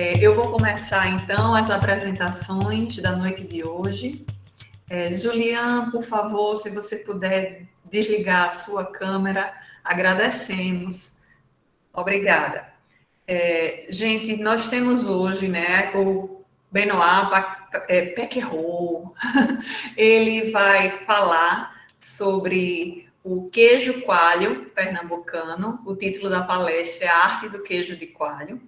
Eu vou começar, então, as apresentações da noite de hoje. Julian, por favor, se você puder desligar a sua câmera, agradecemos. Obrigada. Gente, nós temos hoje, né, o Benoit Pequerot. Ele vai falar sobre o queijo coalho pernambucano. O título da palestra é A Arte do Queijo de Coalho.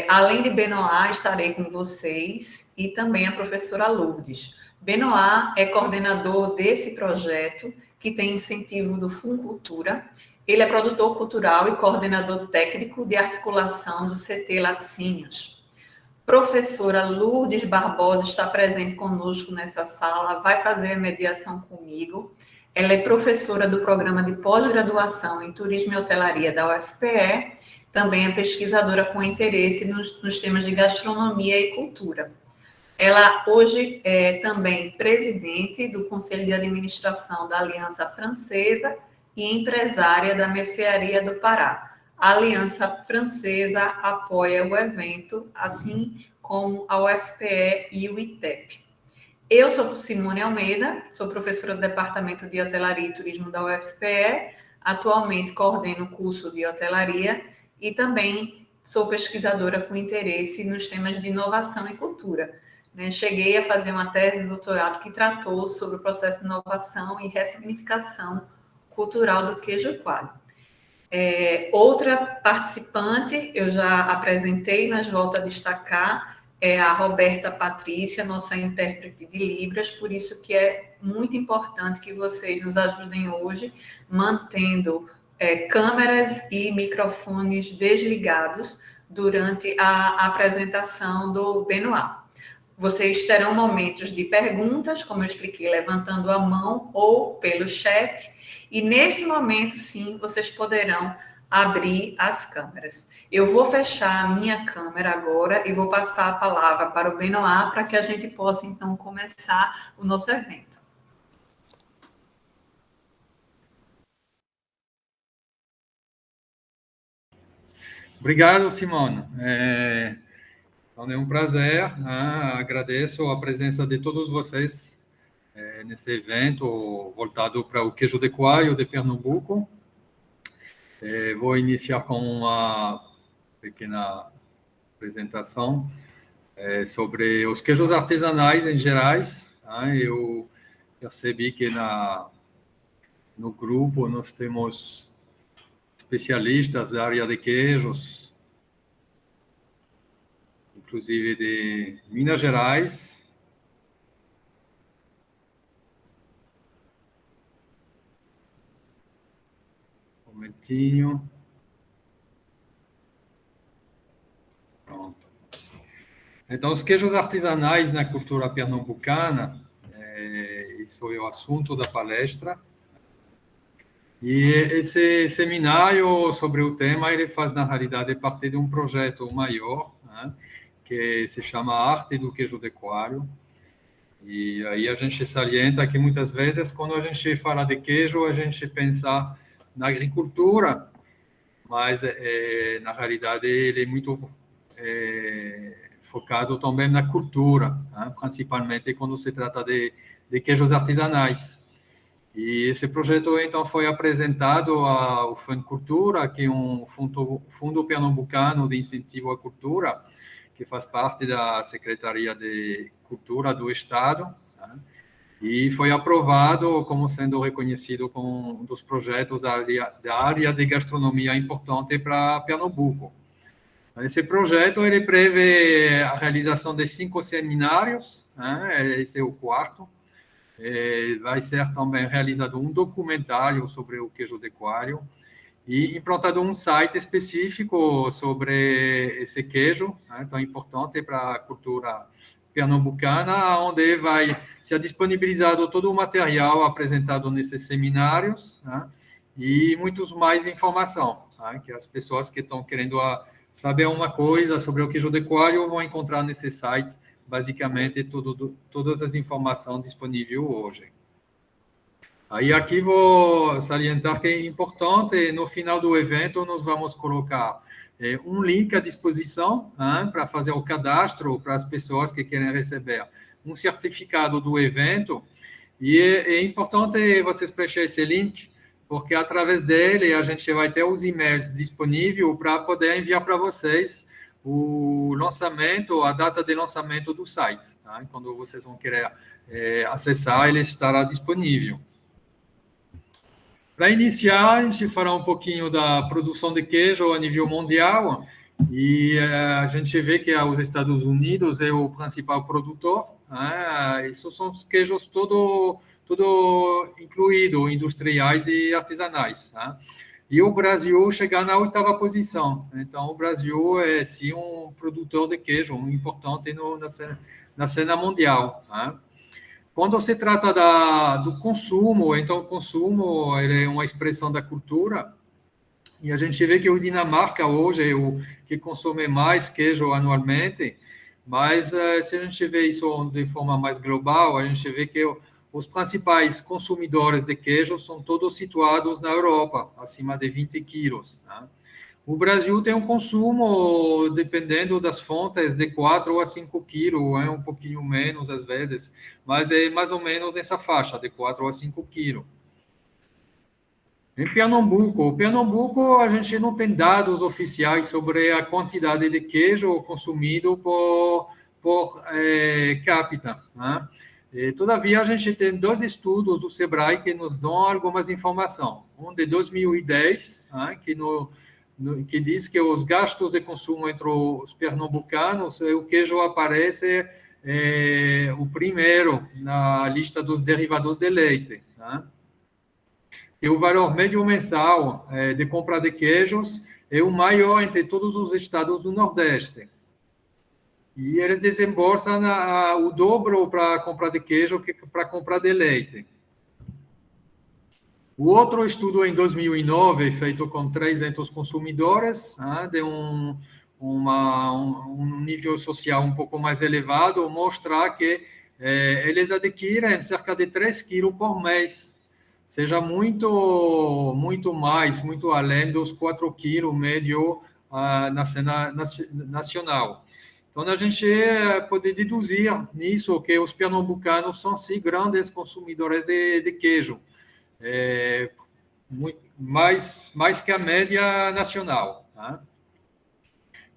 Além de Benoit, estarei com vocês e também a professora Lourdes. Benoit é coordenador desse projeto, que tem incentivo do Funcultura. Ele é produtor cultural e coordenador técnico de articulação do CT Laticínios. Professora Lourdes Barbosa está presente conosco nessa sala, vai fazer a mediação comigo. Ela é professora do programa de pós-graduação em Turismo e Hotelaria da UFPE, também é pesquisadora com interesse nos temas de gastronomia e cultura. Ela hoje é também presidente do Conselho de Administração da Aliança Francesa e empresária da Mercearia do Pará. A Aliança Francesa apoia o evento, assim como a UFPE e o ITEP. Eu sou Simone Almeida, sou professora do Departamento de Hotelaria e Turismo da UFPE, atualmente coordeno o curso de hotelaria e também sou pesquisadora com interesse nos temas de inovação e cultura. Cheguei a fazer uma tese de doutorado que tratou sobre o processo de inovação e ressignificação cultural do queijo coalho. Outra participante, eu já apresentei, mas volto a destacar, é a Roberta Patrícia, nossa intérprete de Libras, por isso que é muito importante que vocês nos ajudem hoje, mantendo câmeras e microfones desligados durante a apresentação do Benoit. Vocês terão momentos de perguntas, como eu expliquei, levantando a mão ou pelo chat, e nesse momento, sim, vocês poderão abrir as câmeras. Eu vou fechar a minha câmera agora e vou passar a palavra para o Benoit para que a gente possa, então, começar o nosso evento. Obrigado, Simone. Então, é um prazer, né? Agradeço a presença de todos vocês nesse evento voltado para o queijo de coalho de Pernambuco. Vou iniciar com uma pequena apresentação sobre os queijos artesanais em gerais. Eu percebi que no grupo nós temos especialistas da área de queijos, inclusive de Minas Gerais. Um momentinho. Pronto. Então, os queijos artesanais na cultura pernambucana, isso foi o assunto da palestra. E esse seminário sobre o tema, ele faz, na realidade, parte de um projeto maior, né, que se chama Arte do Queijo de Coalho. E aí a gente salienta que, muitas vezes, quando a gente fala de queijo, a gente pensa na agricultura, mas, na realidade, ele é muito focado também na cultura, né, principalmente quando se trata de queijos artesanais. E esse projeto, então, foi apresentado ao Funcultura, que é um fundo pernambucano de incentivo à cultura, que faz parte da Secretaria de Cultura do Estado, né? E foi aprovado como sendo reconhecido como um dos projetos da área de gastronomia importante para Pernambuco. Esse projeto, ele prevê a realização de 5 seminários, né? Esse é o quarto. Vai ser também realizado um documentário sobre o queijo de coalho e implantado um site específico sobre esse queijo, né, tão importante para a cultura pernambucana, onde vai ser disponibilizado todo o material apresentado nesses seminários, né, e muitos mais informação, né, que as pessoas que estão querendo saber uma coisa sobre o queijo de coalho vão encontrar nesse site, basicamente, todas as informações disponíveis hoje. Aí aqui vou salientar que é importante, no final do evento nós vamos colocar um link à disposição para fazer o cadastro para as pessoas que querem receber um certificado do evento. E é importante vocês preencherem esse link, porque através dele a gente vai ter os e-mails disponíveis para poder enviar para vocês o lançamento, a data de lançamento do site. Tá? Quando vocês vão querer acessar, ele estará disponível. Para iniciar, a gente fará um pouquinho da produção de queijo a nível mundial, e a gente vê que os Estados Unidos é o principal produtor. Esses são os queijos tudo incluído, industriais e artesanais. Tá? E o Brasil chegar na 8ª posição. Então, o Brasil é, sim, um produtor de queijo importante na cena mundial. Tá? Quando se trata do consumo, então o consumo ele é uma expressão da cultura, e a gente vê que o Dinamarca hoje é o que consome mais queijo anualmente, mas se a gente vê isso de forma mais global, a gente vê que os principais consumidores de queijo são todos situados na Europa, acima de 20 quilos. Tá? O Brasil tem um consumo, dependendo das fontes, de 4 a 5 quilos, um pouquinho menos às vezes, mas é mais ou menos nessa faixa, de 4 a 5 quilos. Em Pernambuco, a gente não tem dados oficiais sobre a quantidade de queijo consumido por capita. Né? Todavia, a gente tem 2 estudos do SEBRAE que nos dão algumas informações. Um de 2010, que diz que os gastos de consumo entre os pernambucanos, o queijo aparece o primeiro na lista dos derivados de leite. Né? E o valor médio mensal de compra de queijos é o maior entre todos os estados do Nordeste. E eles desembolsam o dobro para a compra de queijo que para a compra de leite. O outro estudo em 2009, feito com 300 consumidores, de um nível social um pouco mais elevado, mostra que eles adquirem cerca de 3 quilos por mês, seja muito mais, muito além dos 4 quilos médio na cena nacional. Então, a gente pode deduzir nisso que os pernambucanos são, sim, grandes consumidores de queijo. Mais que a média nacional. Tá?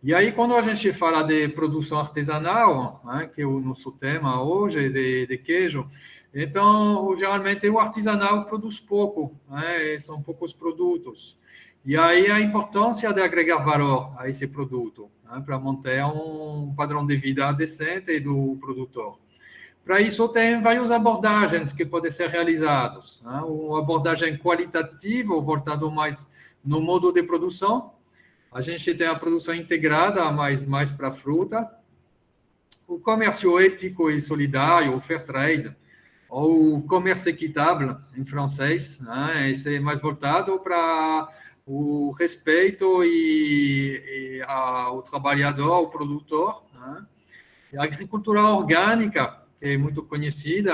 E aí, quando a gente fala de produção artesanal, que é o nosso tema hoje, de queijo, então, geralmente, o artesanal produz pouco, são poucos produtos. E aí, a importância de agregar valor a esse produto, para manter um padrão de vida decente do produtor. Para isso, tem várias abordagens que podem ser realizadas. Uma abordagem qualitativa, voltada mais no modo de produção. A gente tem a produção integrada, mais para a fruta. O comércio ético e solidário, o fair trade, ou o comércio equitável, em francês. Esse é mais voltado para o respeito ao trabalhador, ao produtor. A agricultura orgânica, que é muito conhecida,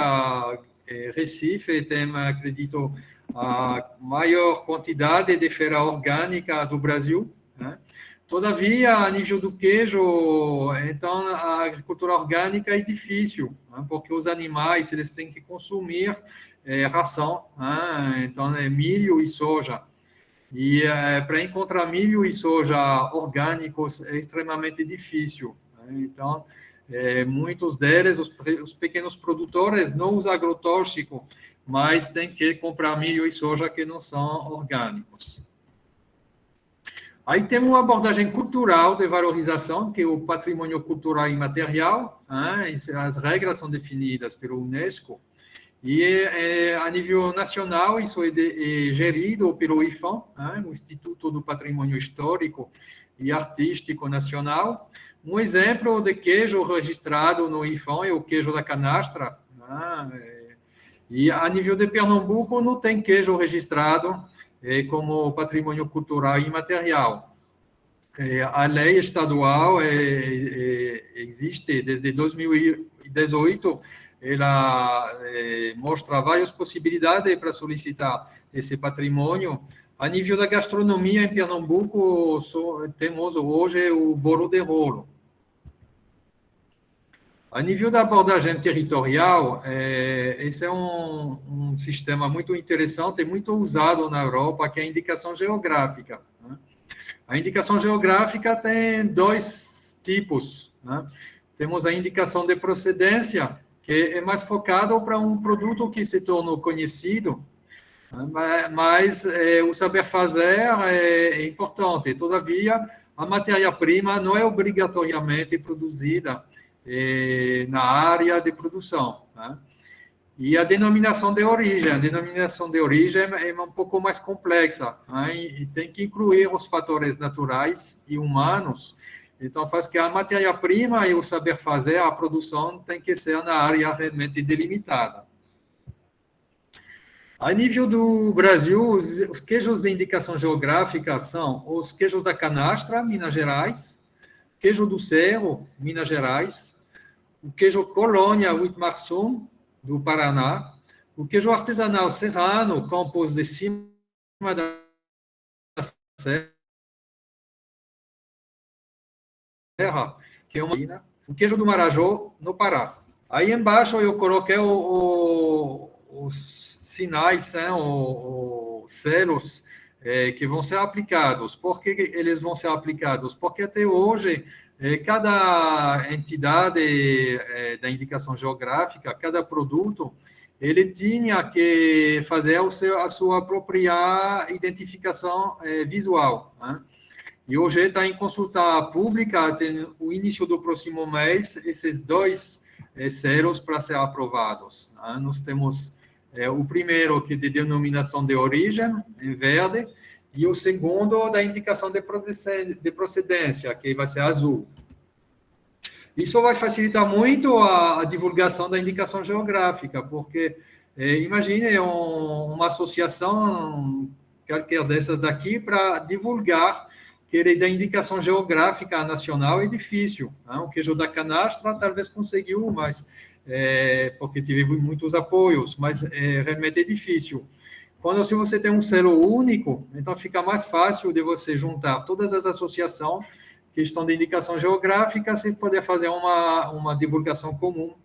Recife tem, acredito, a maior quantidade de feira orgânica do Brasil. Todavia, a nível do queijo, então, a agricultura orgânica é difícil, porque os animais eles têm que consumir ração, então, é milho e soja. E para encontrar milho e soja orgânicos é extremamente difícil. Então, muitos deles, os pequenos produtores, não usam agrotóxico, mas têm que comprar milho e soja que não são orgânicos. Aí tem uma abordagem cultural de valorização, que é o patrimônio cultural imaterial. As regras são definidas pelo Unesco. E a nível nacional, isso é gerido pelo IFAM, o Instituto do Patrimônio Histórico e Artístico Nacional. Um exemplo de queijo registrado no IFAM é o queijo da canastra. E a nível de Pernambuco não tem queijo registrado como patrimônio cultural imaterial. A lei estadual existe desde 2018, ela mostra várias possibilidades para solicitar esse patrimônio. A nível da gastronomia, em Pernambuco, temos hoje o bolo de rolo. A nível da abordagem territorial, esse é um sistema muito interessante e muito usado na Europa, que é a indicação geográfica. Né? A indicação geográfica tem dois tipos. Né? Temos a indicação de procedência, que é mais focado para um produto que se tornou conhecido, mas o saber fazer é importante. Todavia, a matéria-prima não é obrigatoriamente produzida na área de produção. Né? E a denominação de origem é um pouco mais complexa, né? E tem que incluir os fatores naturais e humanos. Então, faz que a matéria-prima e o saber fazer, a produção, tem que ser na área realmente delimitada. A nível do Brasil, os queijos de indicação geográfica são os queijos da Canastra, Minas Gerais, queijo do Cerro, Minas Gerais, o queijo Colônia Whitmarsum, do Paraná, o queijo artesanal serrano, composto de cima da serra, que é uma ilha, o queijo do Marajó, no Pará. Aí embaixo eu coloquei os sinais, né, os selos que vão ser aplicados. Por que eles vão ser aplicados? Porque até hoje, cada entidade da indicação geográfica, cada produto, ele tinha que fazer a sua própria identificação visual, né? E hoje está em consulta pública, tem o início do próximo mês, esses dois selos para ser aprovados. Né? Nós temos o primeiro, que é de denominação de origem, em verde, e o segundo, da indicação de procedência, que vai ser azul. Isso vai facilitar muito a divulgação da indicação geográfica, porque imagine uma associação, qualquer dessas daqui, para divulgar que ele da indicação geográfica nacional é difícil. Né? O queijo da Canastra talvez conseguiu, mas porque teve muitos apoios, mas realmente é difícil. Se você tem um selo único, então fica mais fácil de você juntar todas as associações que estão de indicação geográfica, sem poder fazer uma divulgação comum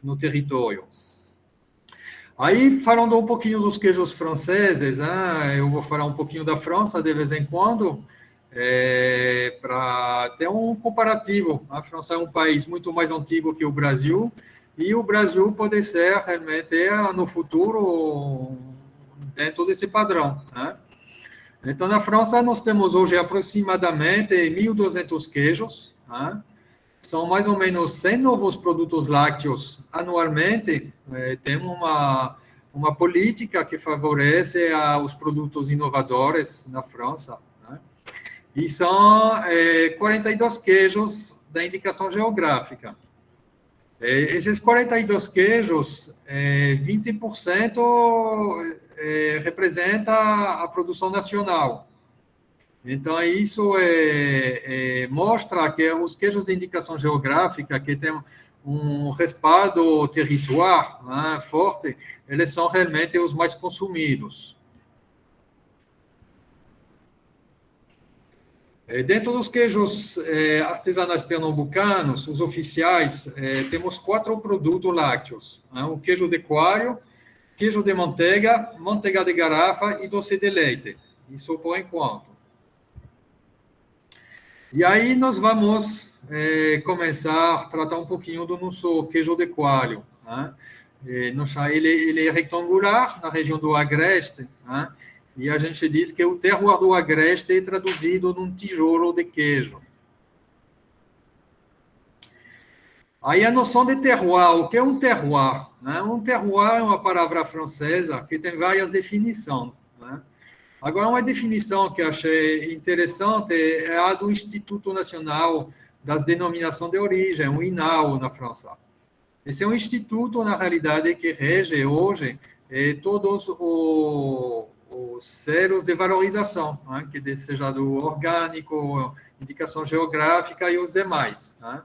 no território. Aí, falando um pouquinho dos queijos franceses, né? Eu vou falar um pouquinho da França de vez em quando, para ter um comparativo. A França é um país muito mais antigo que o Brasil, e o Brasil pode ser realmente, no futuro, dentro desse padrão, né? Então, na França, nós temos hoje aproximadamente 1.200 queijos, né? São mais ou menos 100 novos produtos lácteos anualmente. Temos uma política que favorece os produtos inovadores na França, né? E são 42 queijos da indicação geográfica. Esses 42 queijos, 20% representa a produção nacional. Então, isso mostra que os queijos de indicação geográfica, que têm um respaldo territorial, né, forte, eles são realmente os mais consumidos. Dentro dos queijos artesanais pernambucanos, os oficiais, temos 4 produtos lácteos, né? O queijo de coalho, queijo de manteiga, manteiga de garrafa e doce de leite. Isso por enquanto. E aí nós vamos começar a tratar um pouquinho do nosso queijo de coalho, né? Ele é retangular na região do Agreste, né? E a gente diz que o terroir do Agreste é traduzido num tijolo de queijo. Aí a noção de terroir, o que é um terroir? Né? Um terroir é uma palavra francesa que tem várias definições, né? Agora, uma definição que eu achei interessante é a do Instituto Nacional das Denominações de Origem, o INAO, na França. Esse é um instituto, na realidade, que rege hoje todos os selos de valorização, né? Que seja do orgânico, indicação geográfica e os demais, né?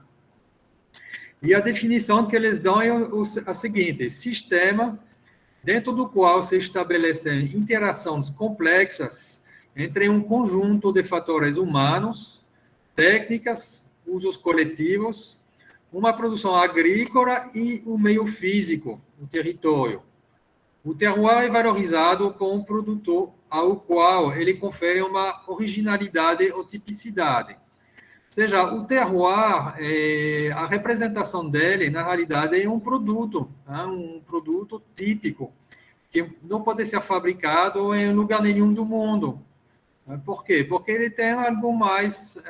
E a definição que eles dão é a seguinte: sistema dentro do qual se estabelecem interações complexas entre um conjunto de fatores humanos, técnicas, usos coletivos, uma produção agrícola e o meio físico, o território. O terroir é valorizado como um produto ao qual ele confere uma originalidade ou tipicidade. Ou seja, o terroir, a representação dele, na realidade, é um produto, né? Um produto típico, que não pode ser fabricado em lugar nenhum do mundo. Por quê? Porque ele tem algumas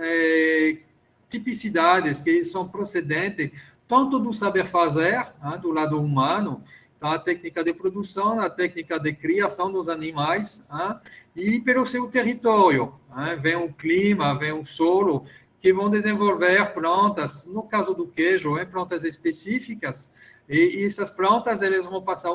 tipicidades que são procedentes tanto do saber fazer, né, do lado humano, então a técnica de produção, a técnica de criação dos animais, né, e pelo seu território. Né, vem o clima, vem o solo, que vão desenvolver plantas, no caso do queijo, plantas específicas, e essas plantas elas vão passar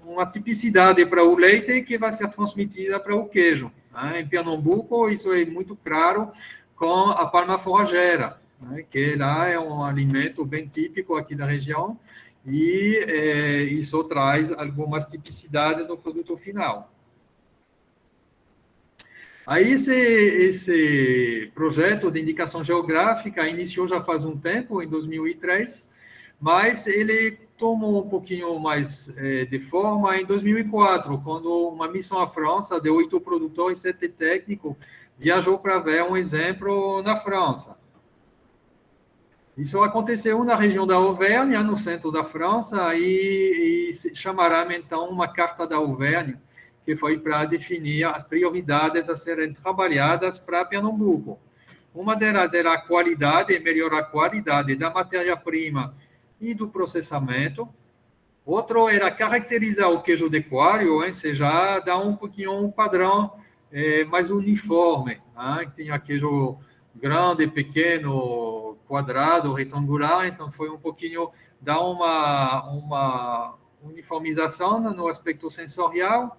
uma tipicidade para o leite que vai ser transmitida para o queijo. Né? Em Pernambuco, isso é muito claro com a palma forrageira, né? Que lá é um alimento bem típico aqui da região, e isso traz algumas tipicidades no produto final. Aí esse projeto de indicação geográfica iniciou já faz um tempo, em 2003, mas ele tomou um pouquinho mais de forma em 2004, quando uma missão à França, de 8 produtores e 7 técnicos, viajou para ver um exemplo na França. Isso aconteceu na região da Auvergne, no centro da França, e chamaram então uma Carta da Auvergne, que foi para definir as prioridades a serem trabalhadas para Pernambuco. Uma delas era a qualidade, melhorar a qualidade da matéria-prima e do processamento. Outro era caracterizar o queijo de coalho, ou seja, dar um pouquinho um padrão mais uniforme. Né? Tinha queijo grande, pequeno, quadrado, retangular, então foi um pouquinho dar uma uniformização no aspecto sensorial.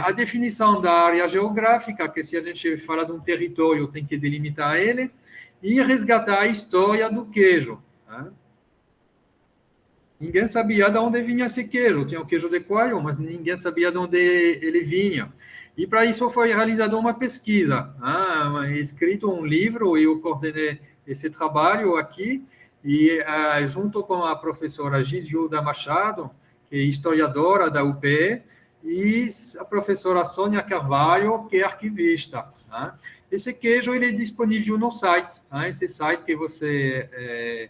A definição da área geográfica, que se a gente fala de um território, tem que delimitar ele, e resgatar a história do queijo. Né? Ninguém sabia de onde vinha esse queijo. Tinha o queijo de coalho, mas ninguém sabia de onde ele vinha. E para isso foi realizada uma pesquisa, né? Escrito um livro, e eu coordenei esse trabalho aqui, e junto com a professora Gisilda Machado, que é historiadora da UPE, e a professora Sônia Carvalho, que é arquivista. Né? Esse queijo ele é disponível no site, né? Esse site que você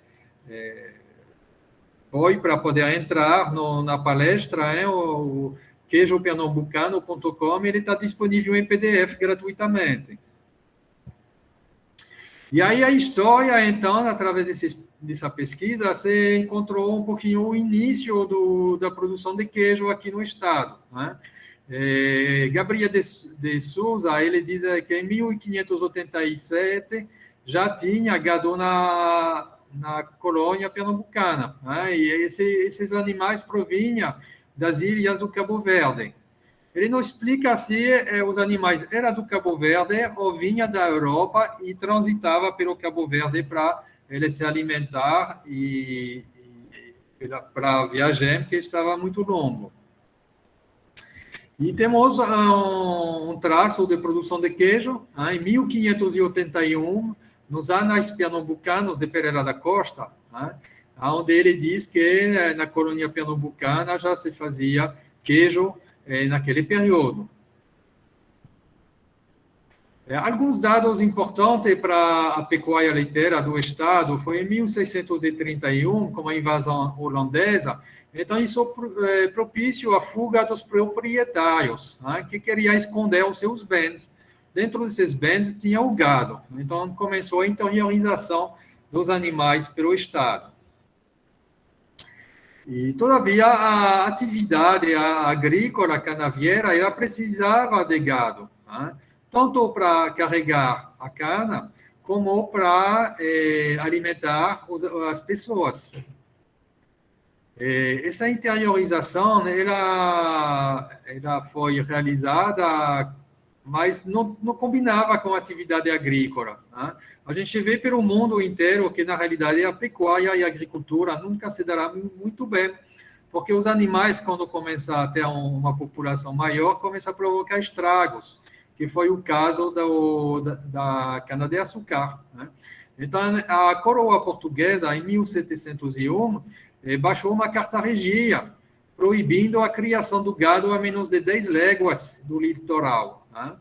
foi para poder entrar na palestra, o queijopernambucano.com, ele está disponível em PDF gratuitamente. E aí a história, então, através dessa pesquisa, você encontrou um pouquinho o início da produção de queijo aqui no estado. Né? Gabriel de Souza, ele diz que em 1587 já tinha gado na colônia pernambucana. Né? E esses animais provinham das ilhas do Cabo Verde. Ele não explica se os animais eram do Cabo Verde ou vinham da Europa e transitavam pelo Cabo Verde para ele se alimentar e para a viagem, que estava muito longo. E temos um traço de produção de queijo, em 1581, nos Anais Pernambucanos de Pereira da Costa, onde ele diz que na colônia pernambucana já se fazia queijo naquele período. Alguns dados importantes para a pecuária leiteira do estado foi em 1631, com a invasão holandesa. Então, isso propício a fuga dos proprietários, né, que queriam esconder os seus bens. Dentro desses bens tinha o gado. Então, começou a interiorização dos animais pelo estado. E, todavia, a atividade agrícola canavieira, ela precisava de gado, né? Tanto para carregar a cana, como para alimentar as pessoas. Essa interiorização, ela foi realizada mas não combinava com a atividade agrícola. Né? A gente vê pelo mundo inteiro que, na realidade, a pecuária e a agricultura nunca se dará muito bem, porque os animais, quando começam a ter uma população maior, começam a provocar estragos, que foi o caso da cana-de-açúcar. Né? Então, a coroa portuguesa, em 1701, baixou uma carta-regia, proibindo a criação do gado a menos de 10 léguas do litoral. Né?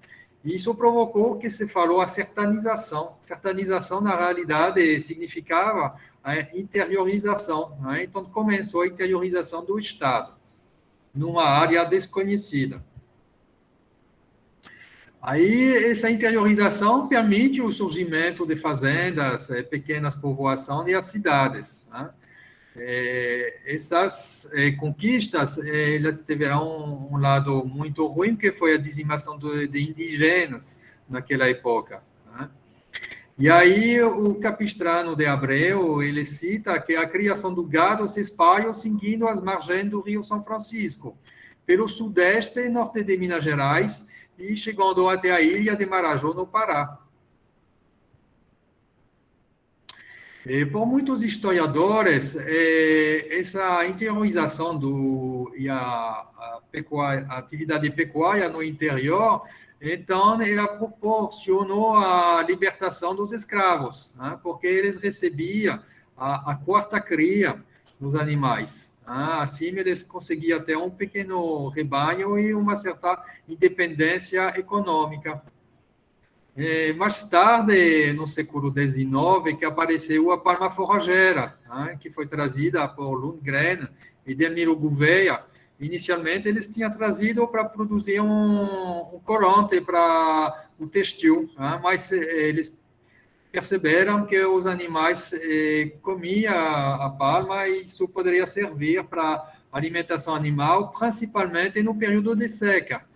Isso provocou que se falou a sertanização. Sertanização, na realidade, significava a interiorização. Né? Então, começou a interiorização do Estado, numa área desconhecida. Aí, essa interiorização permite o surgimento de fazendas, pequenas povoações e as cidades. Né? Essas conquistas, elas tiveram um lado muito ruim, que foi a dizimação de indígenas naquela época. Né? E aí, o Capistrano de Abreu, ele cita que a criação do gado se espalhou seguindo as margens do Rio São Francisco, pelo sudeste e norte de Minas Gerais, e chegando até a ilha de Marajó, no Pará. Por muitos historiadores, essa interiorização e a atividade pecuária no interior, então, ela proporcionou a libertação dos escravos, né? Porque eles recebiam a quarta cria dos animais. Assim, eles conseguiam ter um pequeno rebanho e uma certa independência econômica. Mais tarde, no século XIX, que apareceu a palma forrageira, né, que foi trazida por Lundgren e Delmiro Gouveia. Inicialmente, eles tinham trazido para produzir um corante para o textil, né, mas eles perceberam que os animais comiam a palma e isso poderia servir para alimentação animal, principalmente no período de seca.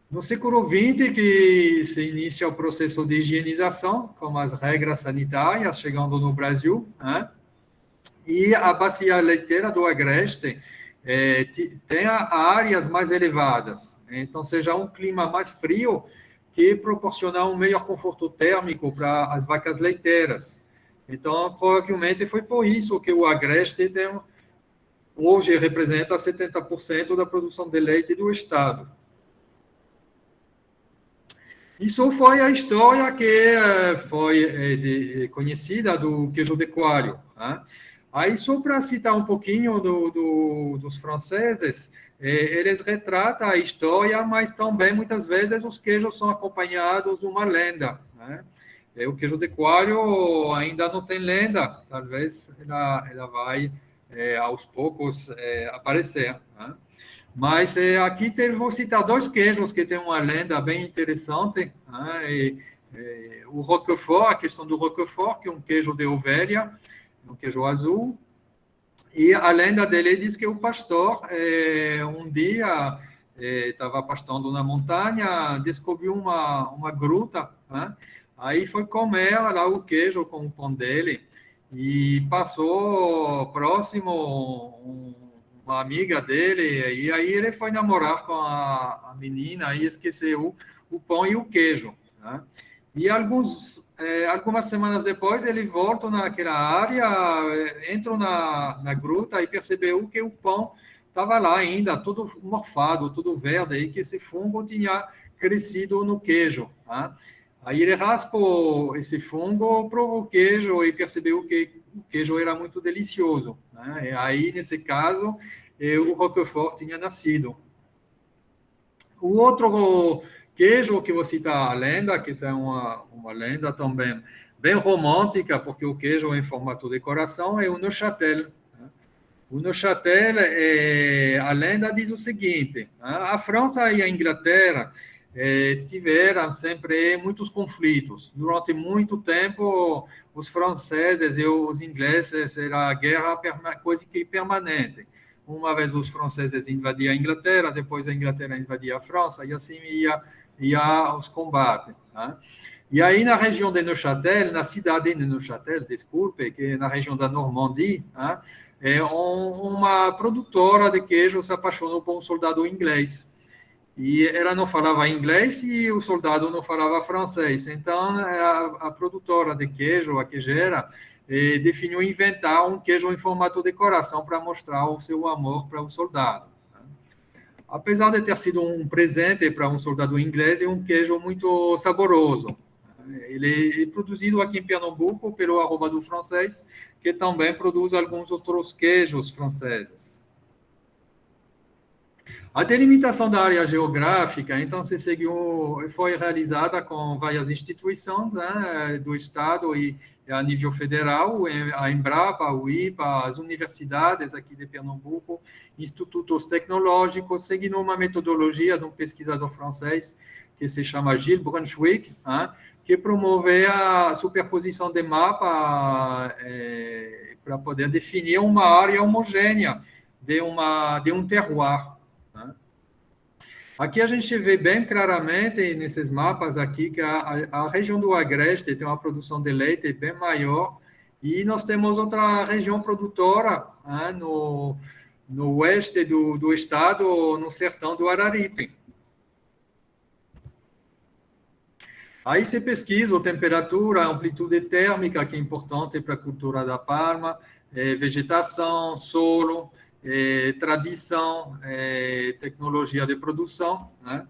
No século XX, que se inicia o processo de higienização, com as regras sanitárias chegando no Brasil, né? E a bacia leiteira do Agreste tem áreas mais elevadas, então seja um clima mais frio que proporciona um melhor conforto térmico para as vacas leiteiras. Então, provavelmente foi por isso que o Agreste hoje representa 70% da produção de leite do estado. Isso foi a história que foi conhecida do queijo de coalho. Né? Aí, só para citar um pouquinho dos franceses, eles retratam a história, mas também, muitas vezes, os queijos são acompanhados de uma lenda. Né? O queijo de coalho ainda não tem lenda, talvez ela vai, aos poucos, aparecer. Né? Mas aqui vou citar dois queijos que têm uma lenda bem interessante. Né? O Roquefort, a questão do Roquefort, que é um queijo de ovelha, um queijo azul. E a lenda dele diz que o pastor, um dia, estava pastando na montanha, descobriu uma gruta, né? Aí foi comer lá o queijo com o pão dele e passou próximo uma amiga dele, e aí ele foi namorar com a menina e esqueceu o pão e o queijo. Né? E algumas semanas depois, ele volta naquela área, entra na gruta e percebeu que o pão estava lá ainda, todo morfado, todo verde, e que esse fungo tinha crescido no queijo. Né? Aí ele raspou esse fungo, provou o queijo e percebeu que o queijo era muito delicioso. Né? E aí, nesse caso, o Roquefort tinha nascido. O outro queijo que você cita a lenda, que tem uma lenda também bem romântica, porque o queijo é em formato de coração, é o Neuchâtel. O Neuchâtel, a lenda diz o seguinte: a França e a Inglaterra tiveram sempre muitos conflitos. Durante muito tempo, os franceses e os ingleses, era a guerra quase que permanente. Uma vez os franceses invadiam a Inglaterra, depois a Inglaterra invadia a França, e assim ia os combates. Né? E aí, na região de Neuchâtel, na cidade de Neuchâtel, desculpe, que é na região da Normandie, né? Uma produtora de queijo se apaixonou por um soldado inglês. E ela não falava inglês e o soldado não falava francês. Então, a produtora de queijo, a queijeira, definiu inventar um queijo em formato de coração para mostrar o seu amor para o soldado. Apesar de ter sido um presente para um soldado inglês, é um queijo muito saboroso. Ele é produzido aqui em Pernambuco pelo Arroba do Francês, que também produz alguns outros queijos franceses. A delimitação da área geográfica, então, foi realizada com várias instituições, né, do Estado e a nível federal, a Embrapa, o IPA, as universidades aqui de Pernambuco, institutos tecnológicos, seguindo uma metodologia de um pesquisador francês que se chama Gilles Brunswick, né, que promove a superposição de mapa para poder definir uma área homogênea de um terroir. Aqui a gente vê bem claramente nesses mapas aqui que a região do Agreste tem uma produção de leite bem maior e nós temos outra região produtora, né, no oeste do estado, no sertão do Araripe. Aí se pesquisa a temperatura, a amplitude térmica, que é importante para a cultura da palma, vegetação, solo, tradição, tecnologia de produção, né?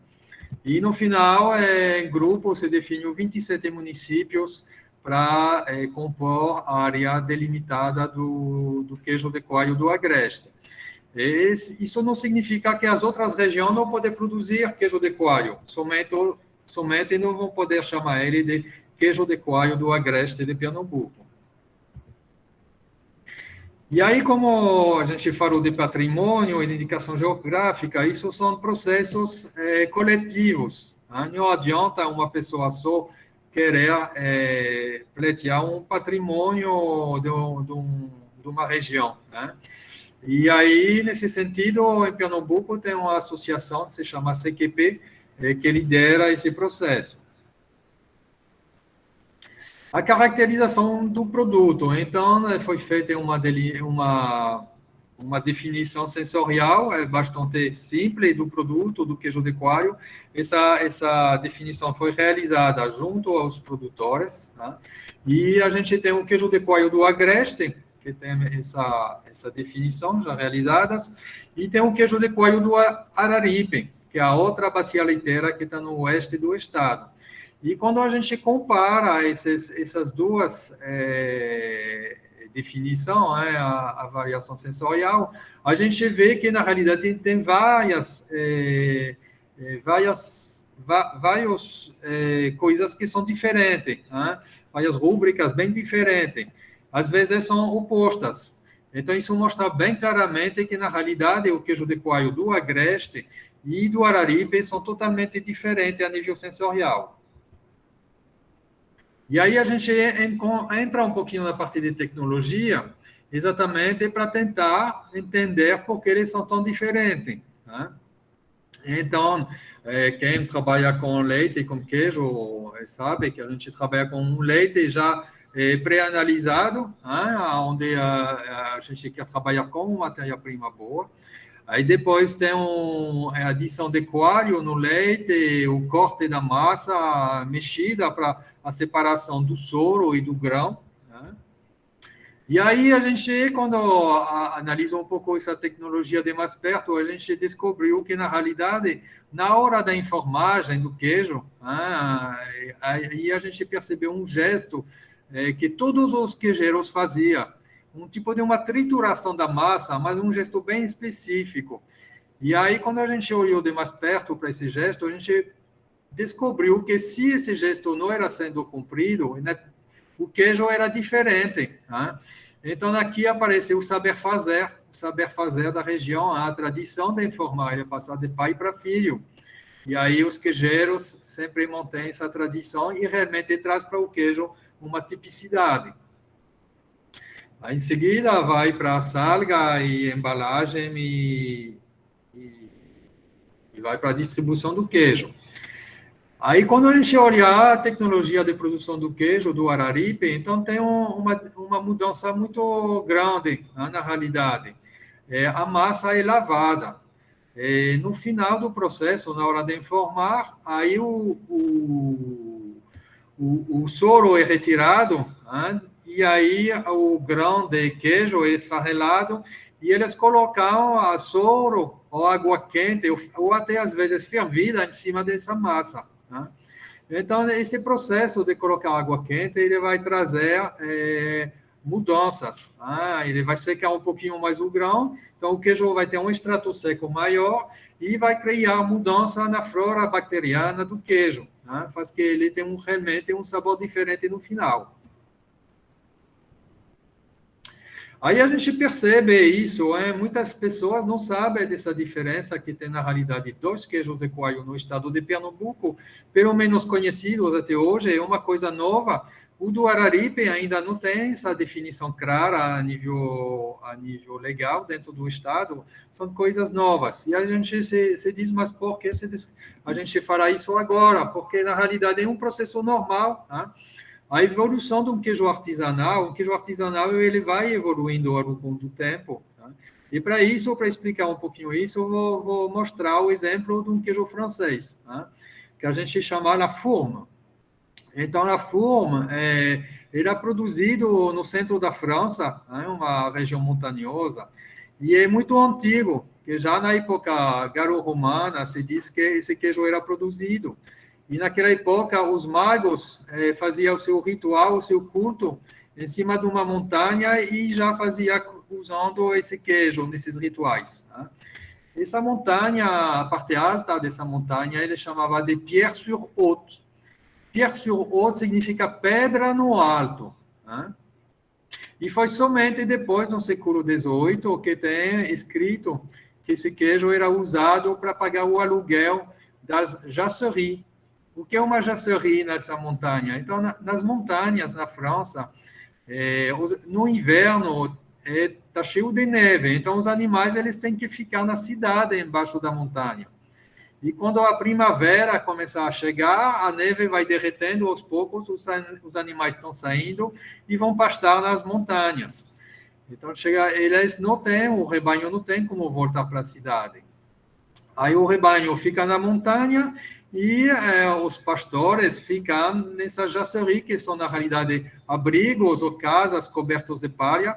E no final, em grupo, se definiu 27 municípios para compor a área delimitada do queijo de coalho do Agreste. Isso não significa que as outras regiões não podem produzir queijo de coalho, somente não vão poder chamar ele de queijo de coalho do Agreste de Pernambuco. E aí, como a gente falou de patrimônio e de indicação geográfica, isso são processos coletivos. Né? Não adianta uma pessoa só querer pleitear um patrimônio de uma região. Né? E aí, nesse sentido, em Pernambuco tem uma associação que se chama CQP, que lidera esse processo. A caracterização do produto. Então, foi feita uma definição sensorial bastante simples do produto, do queijo de coalho. Essa definição foi realizada junto aos produtores. Tá? E a gente tem o queijo de coalho do Agreste, que tem essa definição já realizadas, e tem o queijo de coalho do Araripe, que é a outra bacia leiteira que está no oeste do estado. E quando a gente compara essas duas definições, a variação sensorial, a gente vê que, na realidade, tem várias coisas que são diferentes, né? Várias rúbricas bem diferentes. Às vezes são opostas. Então, isso mostra bem claramente que, na realidade, o queijo de coalho do Agreste e do Araripe são totalmente diferentes a nível sensorial. E aí a gente entra um pouquinho na parte de tecnologia, exatamente para tentar entender por que eles são tão diferentes. Né? Então, quem trabalha com leite e com queijo sabe que a gente trabalha com um leite já pré-analisado, né? Onde a gente quer trabalhar com matéria-prima boa. Aí depois tem a adição de coalho no leite, o corte da massa mexida para a separação do soro e do grão. Né? E aí a gente, quando analisa um pouco essa tecnologia de mais perto, a gente descobriu que, na realidade, na hora da enformagem do queijo, aí a gente percebeu um gesto que todos os queijeiros faziam, um tipo de uma trituração da massa, mas um gesto bem específico. E aí, quando a gente olhou de mais perto para esse gesto, a gente descobriu que se esse gesto não era sendo cumprido, né, o queijo era diferente. Né? Então, aqui apareceu o saber fazer da região, a tradição de informar, é passar de pai para filho. E aí os queijeiros sempre mantêm essa tradição e realmente traz para o queijo uma tipicidade. Aí, em seguida, vai para a salga e embalagem e vai para a distribuição do queijo. Aí, quando a gente olhar a tecnologia de produção do queijo, do Araripe, então tem uma mudança muito grande, né, na realidade. A massa é lavada. No final do processo, na hora de informar, aí o soro é retirado, né? E aí o grão de queijo é esfarelado e eles colocam a soro ou água quente ou até às vezes fervida em cima dessa massa, né? Então, esse processo de colocar água quente, ele vai trazer mudanças. Ele vai secar um pouquinho mais o grão, então o queijo vai ter um extrato seco maior e vai criar mudança na flora bacteriana do queijo, né? Faz que ele tenha realmente um sabor diferente no final. Aí a gente percebe isso, muitas pessoas não sabem dessa diferença que tem na realidade dois queijos de coalho no estado de Pernambuco, pelo menos conhecidos até hoje, é uma coisa nova. O do Araripe ainda não tem essa definição clara a nível legal dentro do estado, são coisas novas. E a gente se diz, mas por que a gente fará isso agora? Porque na realidade é um processo normal, né? A evolução de um queijo artesanal, ele vai evoluindo ao longo do tempo, tá? E para isso, para explicar um pouquinho isso, eu vou mostrar o exemplo de um queijo francês, tá? Que a gente chama la fourme. Então, la fourme, ele é produzido no centro da França, né, uma região montanhosa, e é muito antigo, que já na época galo-romana se diz que esse queijo era produzido. E naquela época, os magos faziam o seu ritual, o seu culto, em cima de uma montanha e já fazia usando esse queijo nesses rituais, tá? Essa montanha, a parte alta dessa montanha, ele chamava de Pierre-sur-Haute. Pierre-sur-Haute significa pedra no alto, tá? E foi somente depois, no século XVIII, que tem escrito que esse queijo era usado para pagar o aluguel das jaceries. O que é uma jacerie nessa montanha? Então, nas montanhas, na França, no inverno, está cheio de neve. Então, os animais eles têm que ficar na cidade, embaixo da montanha. E quando a primavera começar a chegar, a neve vai derretendo aos poucos, os animais estão saindo e vão pastar nas montanhas. Então, eles não têm, o rebanho não tem como voltar para a cidade. Aí o rebanho fica na montanha e os pastores ficam nessa jacerie, que são, na realidade, abrigos ou casas cobertos de palha,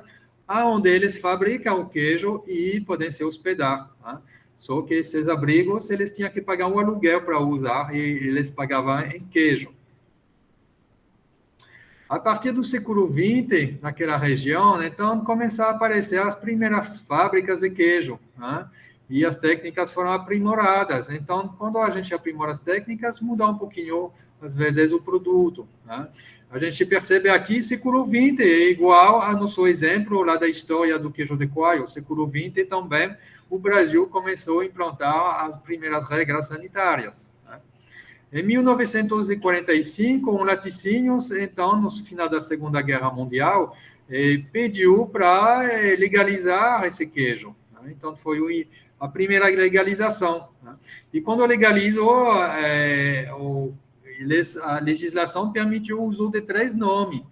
onde eles fabricam o queijo e podem se hospedar, tá? Só que esses abrigos, eles tinham que pagar um aluguel para usar e eles pagavam em queijo. A partir do século XX, naquela região, então, começaram a aparecer as primeiras fábricas de queijo, tá? E as técnicas foram aprimoradas. Então, quando a gente aprimora as técnicas, muda um pouquinho, às vezes, o produto, tá? A gente percebe aqui, século XX é igual a nosso exemplo lá da história do queijo de coalho. Século XX também, o Brasil começou a implantar as primeiras regras sanitárias, tá? Em 1945, um laticínio, então, no final da Segunda Guerra Mundial, pediu para legalizar esse queijo, tá? Então, foi a primeira legalização, tá? E quando legalizou, a legislação permitiu o uso de 3 nomes,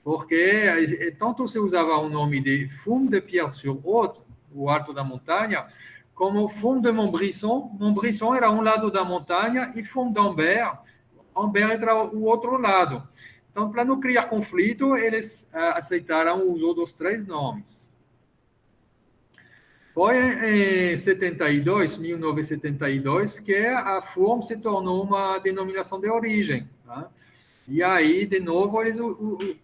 porque tanto se usava o nome de Fume de Pierre-sur-Haute, o alto da montanha, como Fume de Montbrisson. Montbrisson era um lado da montanha e Fume d'Ambert era o outro lado. Então, para não criar conflito, eles aceitaram o uso dos 3 nomes. Foi em 1972, que a Fourme se tornou uma denominação de origem, tá? E aí, de novo, eles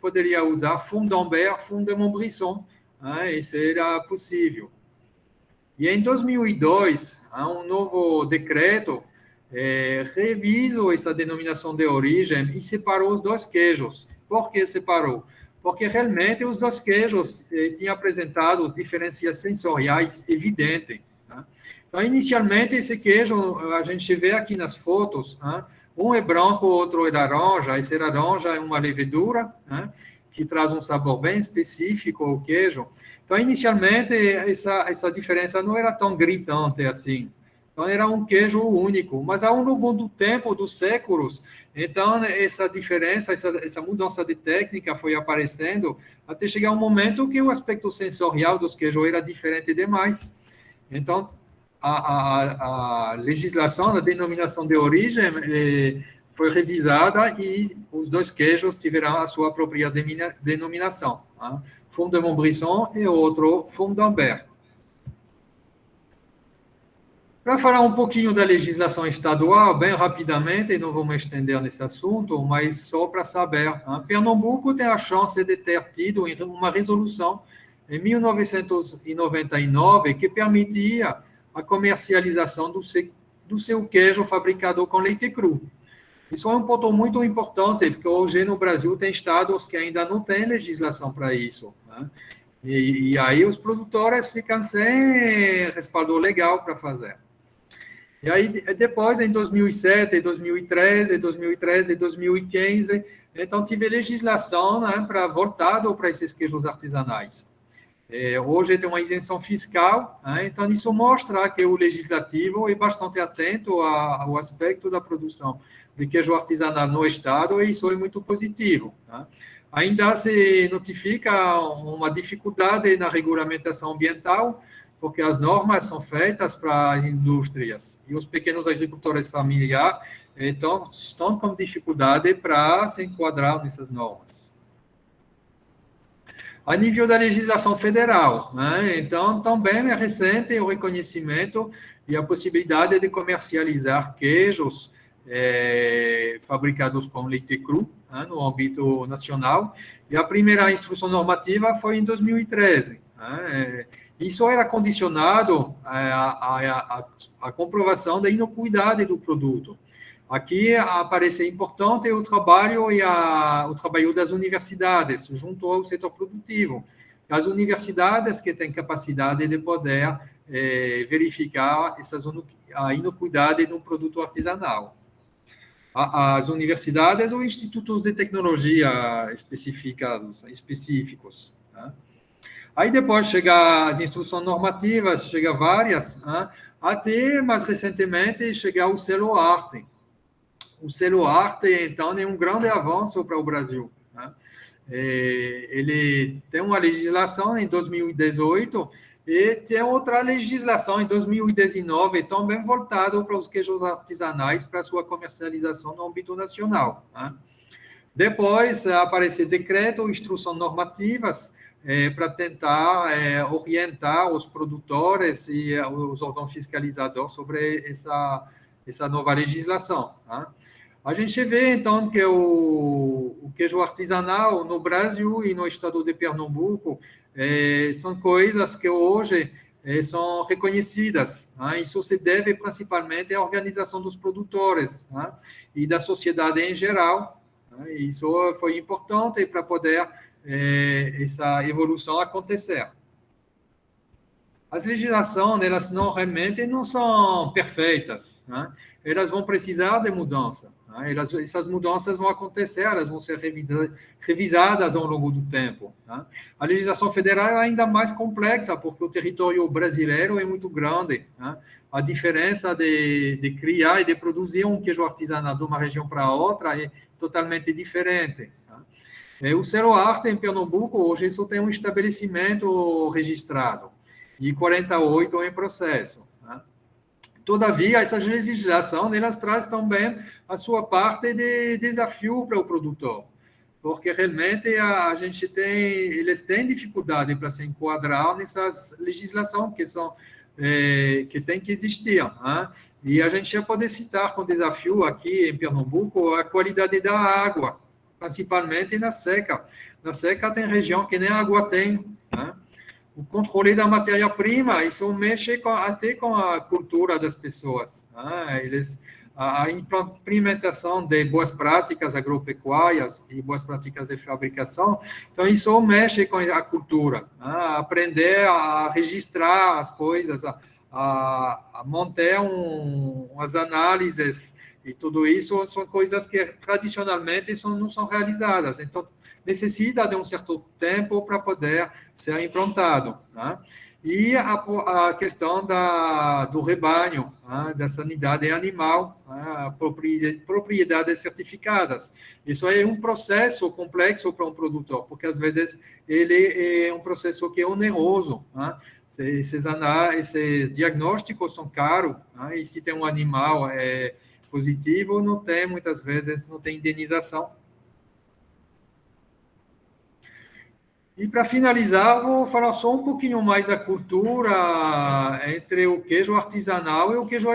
poderiam usar Fume d'Ambert, Fume de Montbrisson, tá? Isso era possível. E em 2002, um novo decreto revisou essa denominação de origem e separou os 2 queijos. Por que separou? Porque realmente os 2 queijos tinham apresentado diferenças sensoriais evidentes, tá? Então, inicialmente, esse queijo, a gente vê aqui nas fotos, tá? Um é branco, o outro é laranja. Esse laranja é uma levedura, tá? Que traz um sabor bem específico ao queijo. Então, inicialmente, essa diferença não era tão gritante assim. Então, era um queijo único. Mas, ao longo do tempo, dos séculos, então, essa diferença, essa mudança de técnica foi aparecendo até chegar um momento que o aspecto sensorial dos queijos era diferente demais. Então, a legislação da denominação de origem foi revisada e os dois queijos tiveram a sua própria denominação. Tá? Fond de Montbrison e outro Fond d'Ambert. Para falar um pouquinho da legislação estadual, bem rapidamente, não vou me estender nesse assunto, mas só para saber. Pernambuco tem a chance de ter tido uma resolução em 1999 que permitia a comercialização do seu queijo fabricado com leite cru. Isso é um ponto muito importante, porque hoje no Brasil tem estados que ainda não têm legislação para isso. Né? E aí os produtores ficam sem respaldo legal para fazer. E aí, depois, em 2007, 2013, 2013 e 2015, então, tive legislação, né, voltado para esses queijos artesanais. Hoje tem uma isenção fiscal, né, então isso mostra que o legislativo é bastante atento ao aspecto da produção de queijo artesanal no Estado, e isso é muito positivo. Né. Ainda se notifica uma dificuldade na regulamentação ambiental, porque as normas são feitas para as indústrias e os pequenos agricultores familiares então, estão com dificuldade para se enquadrar nessas normas. A nível da legislação federal, né? Então, também é recente o reconhecimento e a possibilidade de comercializar queijos fabricados com leite cru, né, no âmbito nacional, e a primeira instrução normativa foi em 2013. Né? Isso era condicionado à comprovação da inocuidade do produto. Aqui aparece importante o trabalho o trabalho das universidades junto ao setor produtivo. As universidades que têm capacidade de poder verificar a inocuidade de um produto artesanal. As universidades ou institutos de tecnologia específicos. Né? Aí depois chega as instruções normativas, chega várias, né? Até mais recentemente chegar o selo arte. O selo arte, então, é um grande avanço para o Brasil. Né? Ele tem uma legislação em 2018 e tem outra legislação em 2019, também voltado para os queijos artesanais, para sua comercialização no âmbito nacional. Né? Depois aparece decreto, instruções normativas, para tentar orientar os produtores e os órgãos fiscalizadores sobre essa nova legislação. Tá? A gente vê, então, que o queijo artesanal no Brasil e no estado de Pernambuco são coisas que hoje são reconhecidas. Tá? Isso se deve principalmente à organização dos produtores, tá? E da sociedade em geral. Tá? Isso foi importante para poder essa evolução acontecer. As legislações, elas realmente não são perfeitas, né? Elas vão precisar de mudança, né? Essas mudanças vão acontecer, elas vão ser revisadas ao longo do tempo. Né? A legislação federal é ainda mais complexa, porque o território brasileiro é muito grande. Né? A diferença de criar e de produzir um queijo artesanal de uma região para outra é totalmente diferente. O selo arte em Pernambuco hoje só tem um estabelecimento registrado e 48 em processo. Né? Todavia, essas legislações, elas trazem também a sua parte de desafio para o produtor, porque realmente eles têm dificuldade para se enquadrar nessas legislações que tem que existir. Né? E a gente já pode citar com desafio aqui em Pernambuco a qualidade da água, principalmente na seca. Na seca tem região que nem água tem. Né? O controle da matéria-prima, isso mexe até com a cultura das pessoas. Né? A implementação de boas práticas agropecuárias e boas práticas de fabricação, então isso mexe com a cultura. Né? Aprender a registrar as coisas, a manter as análises, e tudo isso são coisas que tradicionalmente não são realizadas. Então, necessita de um certo tempo para poder ser implantado. Né? E a questão do rebanho, né? Da sanidade animal, né? Propriedades certificadas. Isso é um processo complexo para um produtor, porque às vezes ele é um processo que é oneroso. Né? Esses diagnósticos são caros, né? E se tem um animal positivo, muitas vezes não tem indenização. E para finalizar, vou falar só um pouquinho mais da cultura entre o queijo artesanal e o queijo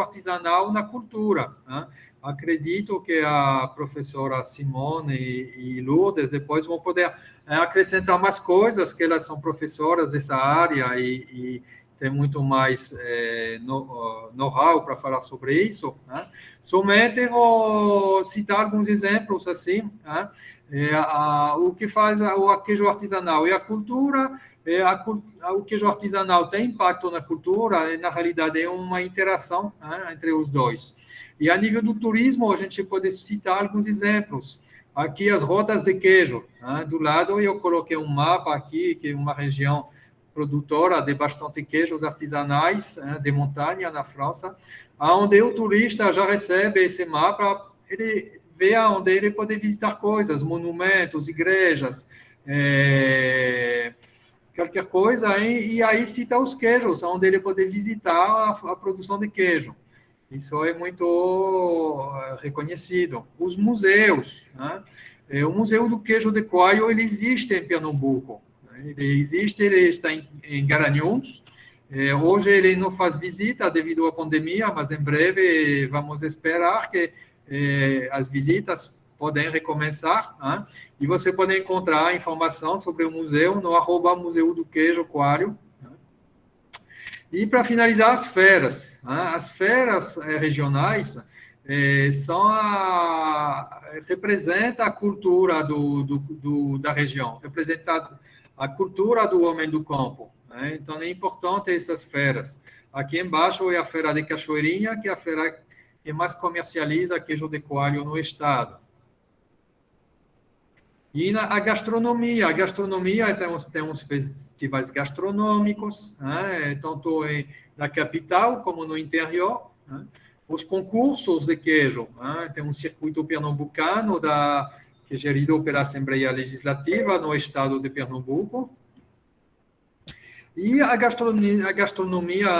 artesanal na cultura, né? Acredito que a professora Simone e Lourdes depois vão poder acrescentar mais coisas, que elas são professoras dessa área e tem muito mais know-how para falar sobre isso, né? Somente vou citar alguns exemplos assim, né? O que faz o queijo artesanal e a cultura. O queijo artesanal tem impacto na cultura, e na realidade é uma interação, né, entre os dois. E a nível do turismo, a gente pode citar alguns exemplos. Aqui as rotas de queijo, né? Do lado eu coloquei um mapa aqui, que é uma região produtora de bastante queijos artesanais, né, de montanha na França, onde o turista já recebe esse mapa, ele vê onde ele pode visitar coisas, monumentos, igrejas, qualquer coisa, e aí cita os queijos, onde ele pode visitar a produção de queijo. Isso é muito reconhecido. Os museus, né? O Museu do Queijo de Coalho, ele existe em Pernambuco. Ele está em Garanhuns. Hoje ele não faz visita devido à pandemia, mas em breve vamos esperar que as visitas podem recomeçar, né? E você pode encontrar informação sobre o museu no @Museu do Queijo Coalho. E para finalizar, as feiras. Né? As feiras regionais representam a cultura da região, representam a cultura do homem do campo. Né? Então, é importante essas feiras. Aqui embaixo é a Feira de Cachoeirinha, que é a feira que mais comercializa queijo de coalho no estado. E a gastronomia tem uns festivais gastronômicos, né? Tanto na capital como no interior, né? Os concursos de queijo, né? Tem um circuito pernambucano que é gerido pela Assembleia Legislativa no estado de Pernambuco. E a gastronomia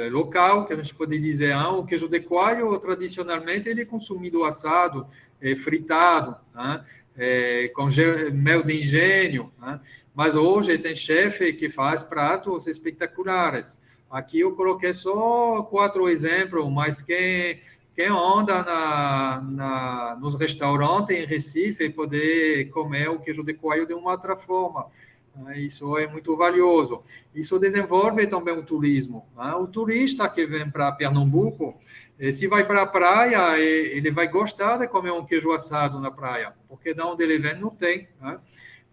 local, que a gente pode dizer, o queijo de coalho, tradicionalmente, ele é consumido assado, fritado, né? Com mel de engenho, né? Mas hoje tem chefe que faz pratos espetaculares. Aqui eu coloquei só 4 exemplos, mas quem anda nos restaurantes em Recife poder comer o queijo de coalho de uma outra forma. Isso é muito valioso. Isso desenvolve também o turismo. O turista que vem para Pernambuco, se vai para a praia, ele vai gostar de comer um queijo assado na praia, porque de onde ele vem não tem.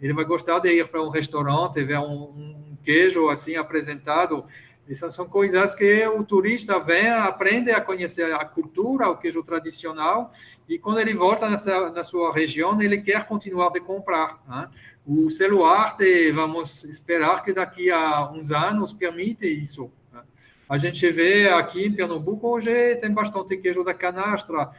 Ele vai gostar de ir para um restaurante, ver um queijo assim apresentado. Essas são coisas que o turista vem, aprende a conhecer a cultura, o queijo tradicional, e quando ele volta na sua região, ele quer continuar a comprar. O celular, vamos esperar que daqui a uns anos permite isso. A gente vê aqui em Pernambuco, hoje tem bastante queijo da canastra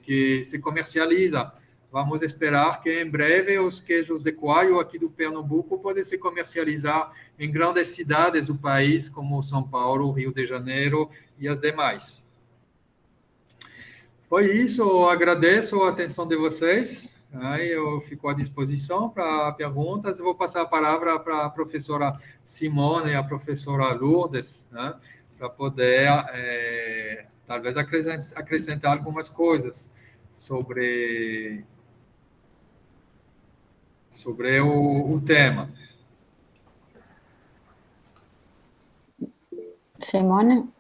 que se comercializa. Vamos esperar que em breve os queijos de coalho aqui do Pernambuco podem se comercializar em grandes cidades do país, como São Paulo, Rio de Janeiro e as demais. Foi isso, eu agradeço a atenção de vocês. Eu fico à disposição para perguntas. Eu vou passar a palavra para a professora Simone e a professora Lourdes, né, para poder, talvez, acrescentar algumas coisas sobre o tema. Simone?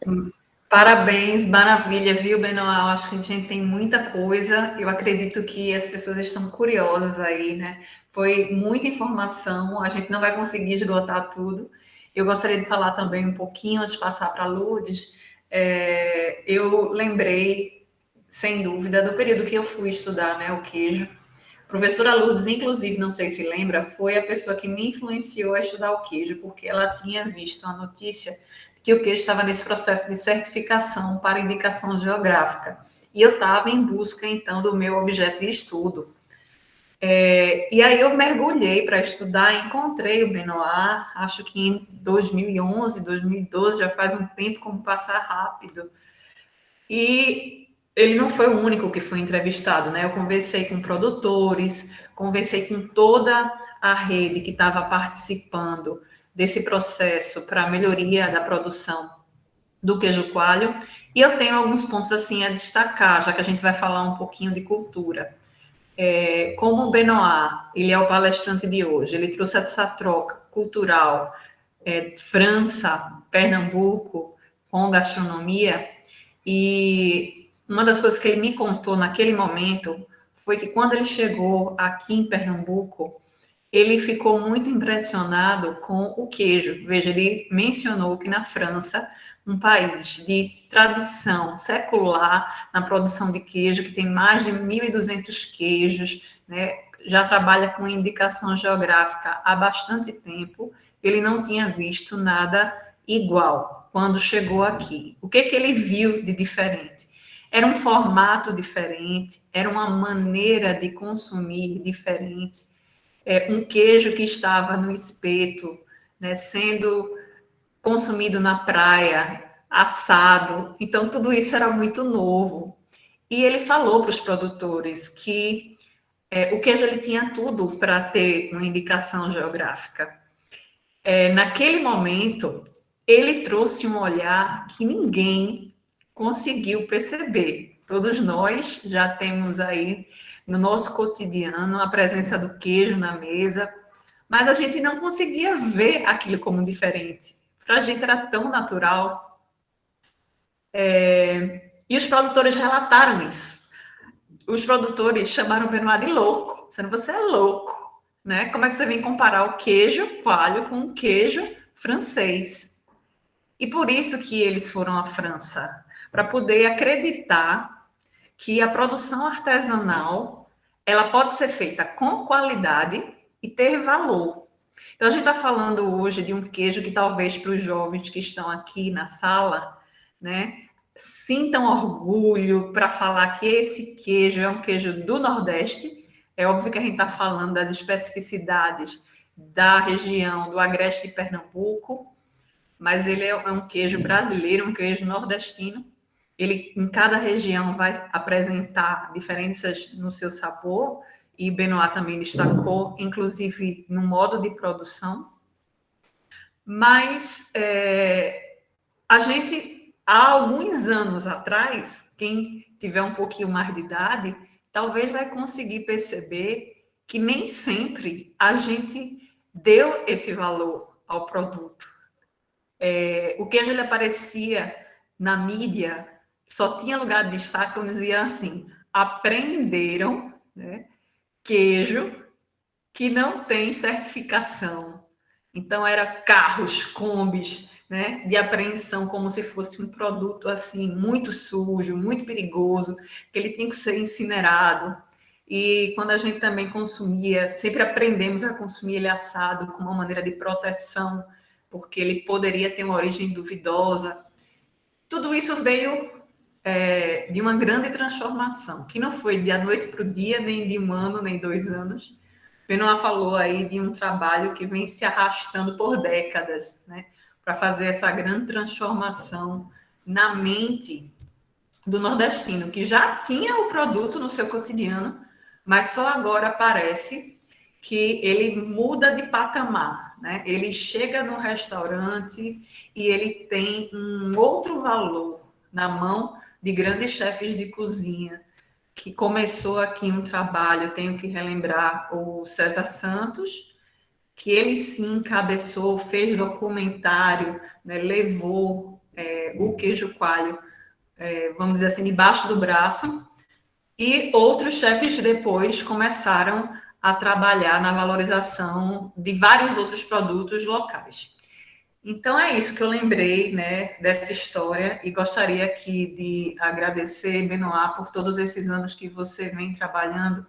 Parabéns, maravilha, viu, Benoal? Acho que a gente tem muita coisa. Eu acredito que as pessoas estão curiosas aí, né? Foi muita informação, a gente não vai conseguir esgotar tudo. Eu gostaria de falar também um pouquinho, antes de passar para a Lourdes. Eu lembrei, sem dúvida, do período que eu fui estudar, né, o queijo. A professora Lourdes, inclusive, não sei se lembra, foi a pessoa que me influenciou a estudar o queijo, porque ela tinha visto a notícia que o queijo estava nesse processo de certificação para indicação geográfica. E eu estava em busca, então, do meu objeto de estudo. E aí eu mergulhei para estudar, encontrei o Benoit, acho que em 2011, 2012, já faz um tempo como passar rápido. E ele não foi o único que foi entrevistado, né? Eu conversei com produtores, conversei com toda a rede que estava participando desse processo para a melhoria da produção do queijo coalho, e eu tenho alguns pontos assim a destacar, já que a gente vai falar um pouquinho de cultura. Como o Benoit, ele é o palestrante de hoje, ele trouxe essa troca cultural, França, Pernambuco, com gastronomia, e uma das coisas que ele me contou naquele momento foi que quando ele chegou aqui em Pernambuco, ele ficou muito impressionado com o queijo. Veja, ele mencionou que na França, um país de tradição secular na produção de queijo, que tem mais de 1.200 queijos, né, já trabalha com indicação geográfica há bastante tempo, ele não tinha visto nada igual quando chegou aqui. O que ele viu de diferente? Era um formato diferente, era uma maneira de consumir diferente, um queijo que estava no espeto, né, sendo consumido na praia, assado. Então, tudo isso era muito novo. E ele falou para os produtores que o queijo ele tinha tudo para ter uma indicação geográfica. Naquele momento, ele trouxe um olhar que ninguém conseguiu perceber. Todos nós já temos aí no nosso cotidiano a presença do queijo na mesa, mas a gente não conseguia ver aquilo como diferente. Para a gente era tão natural. E os produtores relataram isso. Os produtores chamaram o Benoit de louco, dizendo, você é louco, né? Como é que você vem comparar o queijo coalho com o queijo francês? E por isso que eles foram à França, para poder acreditar que a produção artesanal ela pode ser feita com qualidade e ter valor. Então, a gente está falando hoje de um queijo que talvez para os jovens que estão aqui na sala, né, sintam orgulho para falar que esse queijo é um queijo do Nordeste. É óbvio que a gente está falando das especificidades da região do Agreste de Pernambuco, mas ele é um queijo brasileiro, um queijo nordestino. Ele, em cada região, vai apresentar diferenças no seu sabor, e Benoit também destacou, inclusive no modo de produção. Mas a gente, há alguns anos atrás, quem tiver um pouquinho mais de idade, talvez vai conseguir perceber que nem sempre a gente deu esse valor ao produto. O queijo ele aparecia na mídia, só tinha lugar de destaque quando dizia assim, apreenderam, né, queijo que não tem certificação. Então, era carros, combis, né, de apreensão, como se fosse um produto assim, muito sujo, muito perigoso, que ele tinha que ser incinerado. E quando a gente também consumia, sempre aprendemos a consumir ele assado como uma maneira de proteção, porque ele poderia ter uma origem duvidosa. Tudo isso veio de uma grande transformação, que não foi de a noite para o dia, nem de um ano, nem 2 anos. Benoit falou aí de um trabalho que vem se arrastando por décadas, né, para fazer essa grande transformação na mente do nordestino, que já tinha o produto no seu cotidiano, mas só agora parece que ele muda de patamar, né? Ele chega no restaurante e ele tem um outro valor na mão de grandes chefes de cozinha, que começou aqui um trabalho, tenho que relembrar o César Santos, que ele sim encabeçou, fez documentário, né, levou o queijo coalho, vamos dizer assim, debaixo do braço, e outros chefes depois começaram a trabalhar na valorização de vários outros produtos locais. Então, é isso que eu lembrei, né, dessa história, e gostaria aqui de agradecer, Benoit, por todos esses anos que você vem trabalhando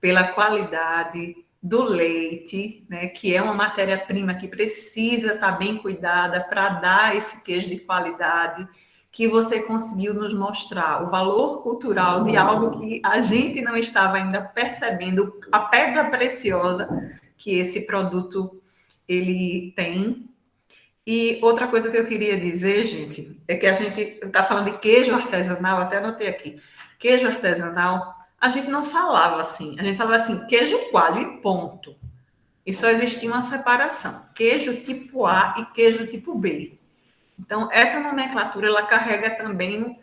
pela qualidade do leite, né, que é uma matéria-prima que precisa estar bem cuidada para dar esse queijo de qualidade, que você conseguiu nos mostrar o valor cultural de algo que a gente não estava ainda percebendo, a pedra preciosa que esse produto ele tem. E outra coisa que eu queria dizer, gente, é que a gente está falando de queijo artesanal, até anotei aqui. Queijo artesanal, a gente não falava assim, a gente falava assim, queijo coalho e ponto. E só existia uma separação, queijo tipo A e queijo tipo B. Então, essa nomenclatura, ela carrega também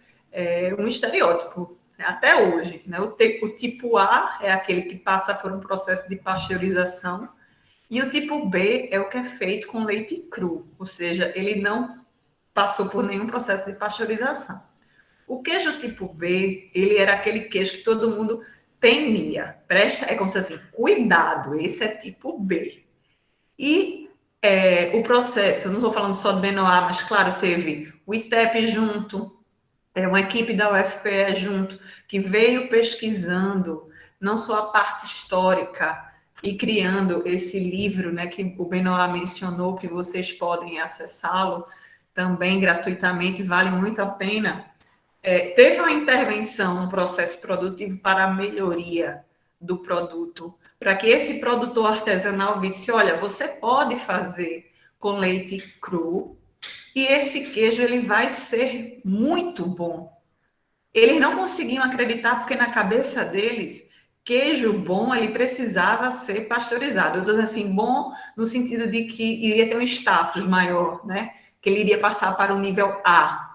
um estereótipo, né? Até hoje. Né? O tipo A é aquele que passa por um processo de pasteurização, e o tipo B é o que é feito com leite cru, ou seja, ele não passou por nenhum processo de pasteurização. O queijo tipo B, ele era aquele queijo que todo mundo temia. É como se assim, cuidado, esse é tipo B. E o processo, não estou falando só do Benoit, mas claro, teve o ITEP junto, uma equipe da UFPE junto, que veio pesquisando não só a parte histórica e criando esse livro, né, que o Benoit mencionou, que vocês podem acessá-lo também gratuitamente, vale muito a pena. Teve uma intervenção no processo produtivo para a melhoria do produto, para que esse produtor artesanal visse, olha, você pode fazer com leite cru e esse queijo ele vai ser muito bom. Eles não conseguiam acreditar porque na cabeça deles, queijo bom ele precisava ser pasteurizado. Eu estou dizendo assim, bom no sentido de que iria ter um status maior, né? Que ele iria passar para o nível A.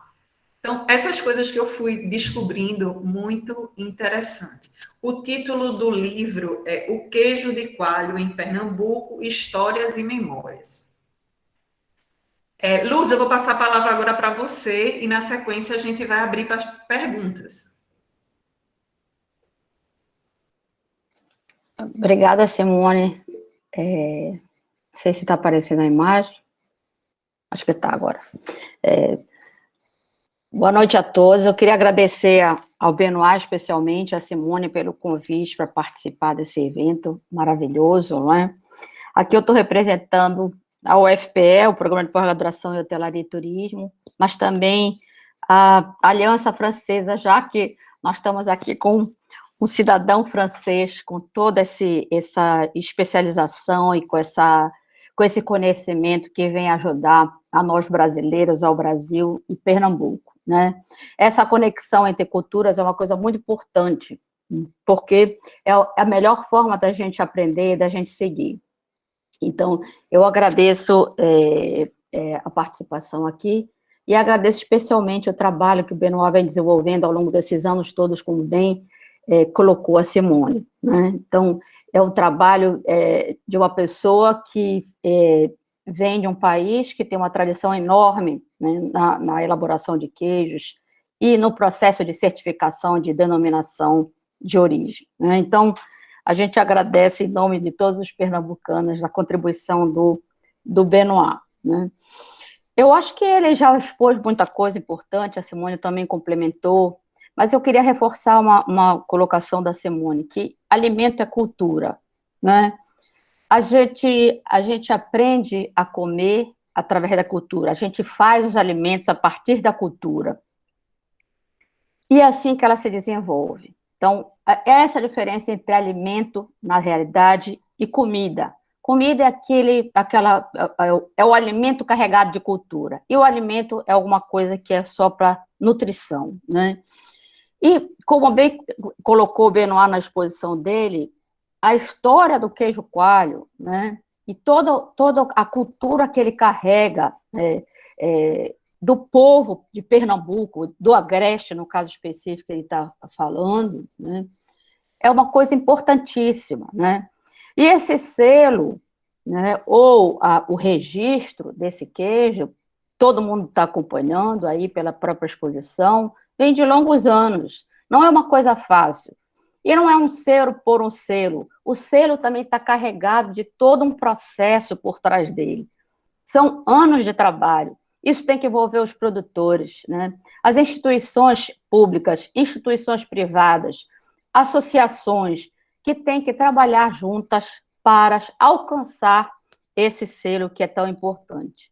Então, essas coisas que eu fui descobrindo, muito interessante. O título do livro é O Queijo de Coalho em Pernambuco, Histórias e Memórias. Luz, eu vou passar a palavra agora para você e, na sequência, a gente vai abrir para as perguntas. Obrigada, Simone. Não sei se está aparecendo a imagem. Acho que está agora. Boa noite a todos. Eu queria agradecer ao Benoit, especialmente, a Simone, pelo convite para participar desse evento maravilhoso, não é? Aqui eu estou representando a UFPE, o Programa de Pós-Graduação em Hotelaria e Turismo, mas também a Aliança Francesa, já que nós estamos aqui com um cidadão francês, com toda essa especialização e com esse conhecimento que vem ajudar a nós brasileiros, ao Brasil e Pernambuco. Né? Essa conexão entre culturas é uma coisa muito importante, porque é a melhor forma da gente aprender, da gente seguir. Então, eu agradeço a participação aqui e agradeço especialmente o trabalho que o Benoit vem desenvolvendo ao longo desses anos todos, como bem colocou a Simone. Né? Então, é um trabalho de uma pessoa que vem de um país que tem uma tradição enorme, né, na elaboração de queijos e no processo de certificação de denominação de origem. Né? Então, a gente agradece, em nome de todos os pernambucanos, a contribuição do Benoit. Né? Eu acho que ele já expôs muita coisa importante, a Simone também complementou, mas eu queria reforçar uma colocação da Simone, que alimento é cultura, né? A gente aprende a comer através da cultura, a gente faz os alimentos a partir da cultura. E é assim que ela se desenvolve. Então, essa é a diferença entre alimento, na realidade, e comida. Comida é o alimento carregado de cultura, e o alimento é alguma coisa que é só para nutrição, né? E, como bem colocou o Benoit na exposição dele, a história do queijo coalho, né, e toda a cultura que ele carrega, do povo de Pernambuco, do Agreste, no caso específico que ele está falando, né, é uma coisa importantíssima. Né? E esse selo, né, ou o registro desse queijo, todo mundo está acompanhando aí pela própria exposição, vem de longos anos, não é uma coisa fácil. E não é um selo por um selo. O selo também está carregado de todo um processo por trás dele. São anos de trabalho. Isso tem que envolver os produtores, né? As instituições públicas, instituições privadas, associações que têm que trabalhar juntas para alcançar esse selo que é tão importante.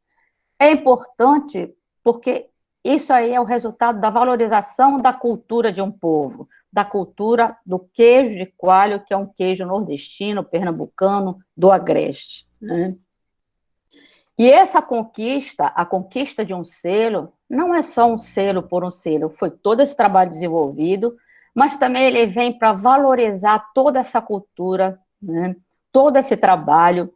É importante porque isso aí é o resultado da valorização da cultura de um povo, da cultura do queijo de coalho, que é um queijo nordestino, pernambucano, do Agreste, né? E essa conquista, a conquista de um selo, não é só um selo por um selo, foi todo esse trabalho desenvolvido, mas também ele vem para valorizar toda essa cultura, né? Todo esse trabalho,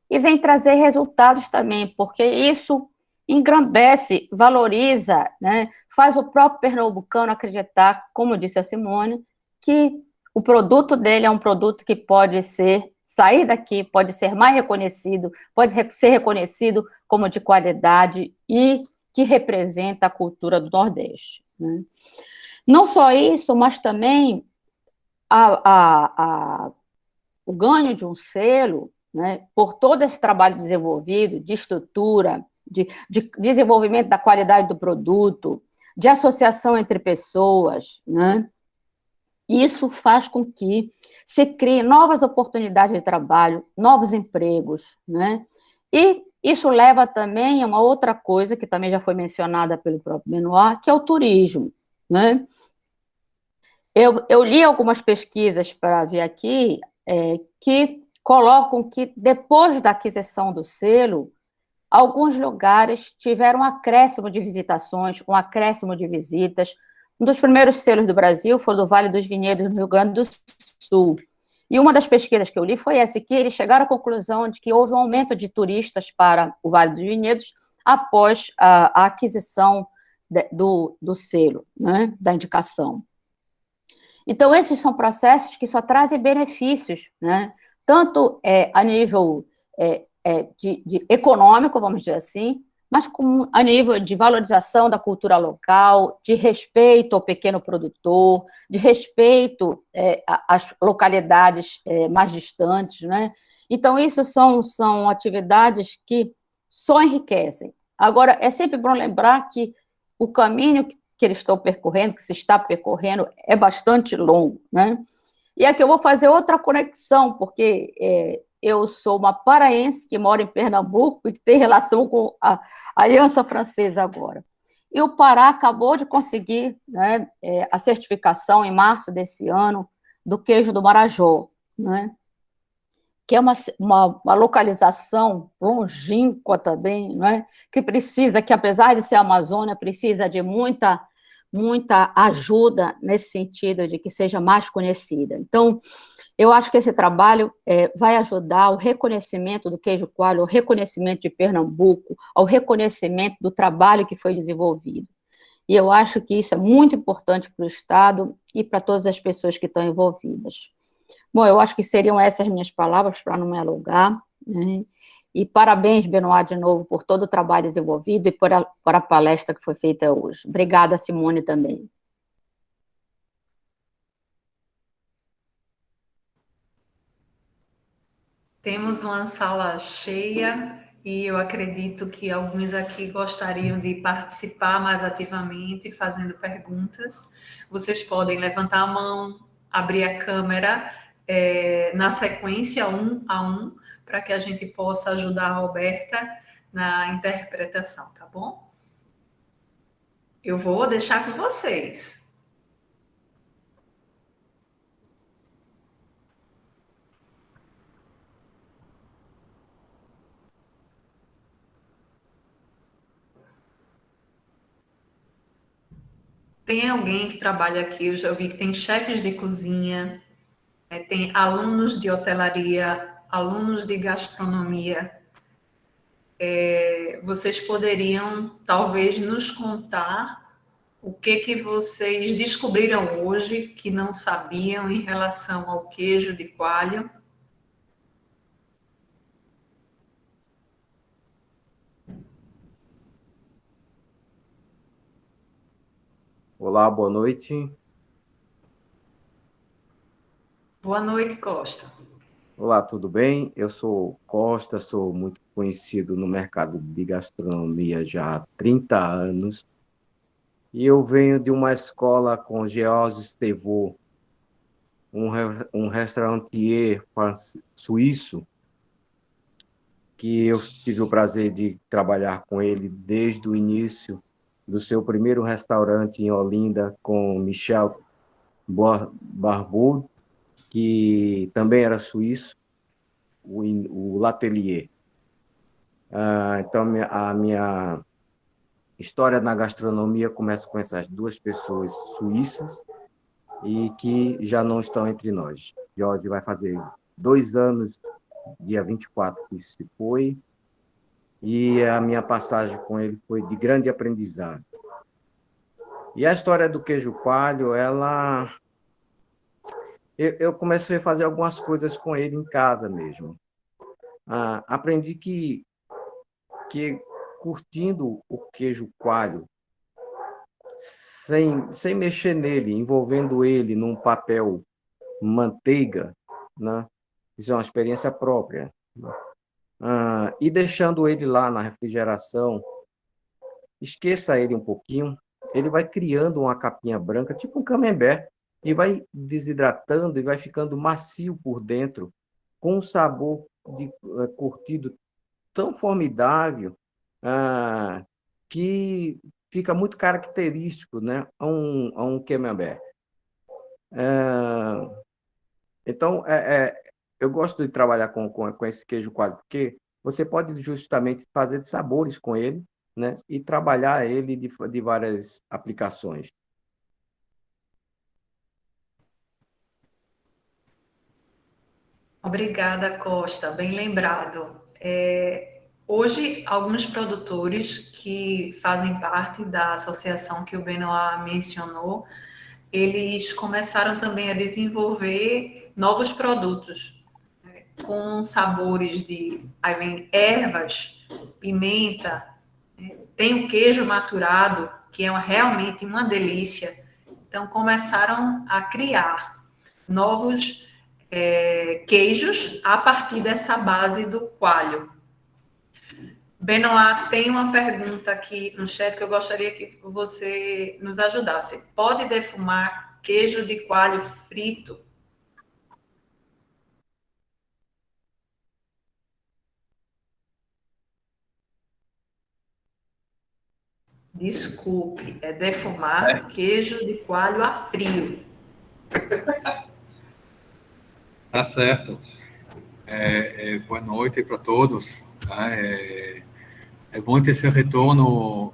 e vem trazer resultados também, porque isso engrandece, valoriza, né? Faz o próprio pernambucano acreditar, como disse a Simone, que o produto dele é um produto que pode sair daqui, pode ser mais reconhecido, pode ser reconhecido como de qualidade e que representa a cultura do Nordeste, né? Não só isso, mas também o ganho de um selo, né, por todo esse trabalho desenvolvido, de estrutura, de desenvolvimento da qualidade do produto, de associação entre pessoas, né, isso faz com que se criem novas oportunidades de trabalho, novos empregos, né, e isso leva também a uma outra coisa que também já foi mencionada pelo próprio Benoit, que é o turismo, né. Eu li algumas pesquisas para ver aqui, que colocam que, depois da aquisição do selo, alguns lugares tiveram um acréscimo de visitações, um acréscimo de visitas. Um dos primeiros selos do Brasil foi do Vale dos Vinhedos, no Rio Grande do Sul. E uma das pesquisas que eu li foi essa, que eles chegaram à conclusão de que houve um aumento de turistas para o Vale dos Vinhedos após a aquisição do selo, né, da indicação. Então, esses são processos que só trazem benefícios, né? Tanto a nível de econômico, vamos dizer assim, mas como a nível de valorização da cultura local, de respeito ao pequeno produtor, de respeito às localidades mais distantes, né? Então, isso são atividades que só enriquecem. Agora, é sempre bom lembrar que o caminho que eles estão percorrendo, que se está percorrendo, é bastante longo, né? E aqui eu vou fazer outra conexão, porque eu sou uma paraense que mora em Pernambuco e que tem relação com a Aliança Francesa agora. E o Pará acabou de conseguir, né, a certificação, em março desse ano, do queijo do Marajó, né? Que é uma localização longínqua também, né? Que apesar de ser a Amazônia, precisa de muita ajuda nesse sentido de que seja mais conhecida. Então, eu acho que esse trabalho vai ajudar ao reconhecimento do queijo coalho, ao reconhecimento de Pernambuco, ao reconhecimento do trabalho que foi desenvolvido. E eu acho que isso é muito importante para o Estado e para todas as pessoas que estão envolvidas. Bom, eu acho que seriam essas minhas palavras para não me alongar, né? E parabéns, Benoit, de novo, por todo o trabalho desenvolvido e por a palestra que foi feita hoje. Obrigada, Simone, também. Temos uma sala cheia e eu acredito que alguns aqui gostariam de participar mais ativamente, fazendo perguntas. Vocês podem levantar a mão, abrir a câmera, na sequência, um a um, para que a gente possa ajudar a Roberta na interpretação, tá bom? Eu vou deixar com vocês. Tem alguém que trabalha aqui, eu já vi que tem chefes de cozinha, tem alunos de hotelaria, alunos de gastronomia. Vocês poderiam, talvez, nos contar o que vocês descobriram hoje que não sabiam em relação ao queijo de coalho? Olá, boa noite. Boa noite, Costa. Olá, tudo bem? Eu sou Costa, sou muito conhecido no mercado de gastronomia já há 30 anos. E eu venho de uma escola com Georges Stevaux, um restaurancier suíço, que eu tive o prazer de trabalhar com ele desde o início do seu primeiro restaurante em Olinda com Michel Barbaud, que também era suíço, o L'Atelier. Então, a minha história na gastronomia começa com essas duas pessoas suíças e que já não estão entre nós. Jorge vai fazer 2 anos, dia 24, que se foi, e a minha passagem com ele foi de grande aprendizado. E a história do queijo coalho, eu comecei a fazer algumas coisas com ele em casa mesmo. Aprendi que curtindo o queijo coalho, sem mexer nele, envolvendo ele num papel manteiga, né? Isso é uma experiência própria, né? E deixando ele lá na refrigeração, esqueça ele um pouquinho, ele vai criando uma capinha branca, tipo um camembert, e vai desidratando e vai ficando macio por dentro, com um sabor curtido tão formidável, que fica muito característico, né, a um camembert. Então, eu gosto de trabalhar com esse queijo coalho, porque você pode justamente fazer de sabores com ele, né, e trabalhar ele de várias aplicações. Obrigada, Costa, bem lembrado. Hoje, alguns produtores que fazem parte da associação que o Benoit mencionou, eles começaram também a desenvolver novos produtos, né, com sabores de ervas, pimenta, tem o queijo maturado, que é realmente uma delícia. Então, começaram a criar novos queijos a partir dessa base do coalho. Benoit, tem uma pergunta aqui no chat que eu gostaria que você nos ajudasse. Pode defumar queijo de coalho frito? Desculpe, é defumar queijo de coalho a frio. Tá certo. Boa noite para todos. Tá? É bom ter esse retorno.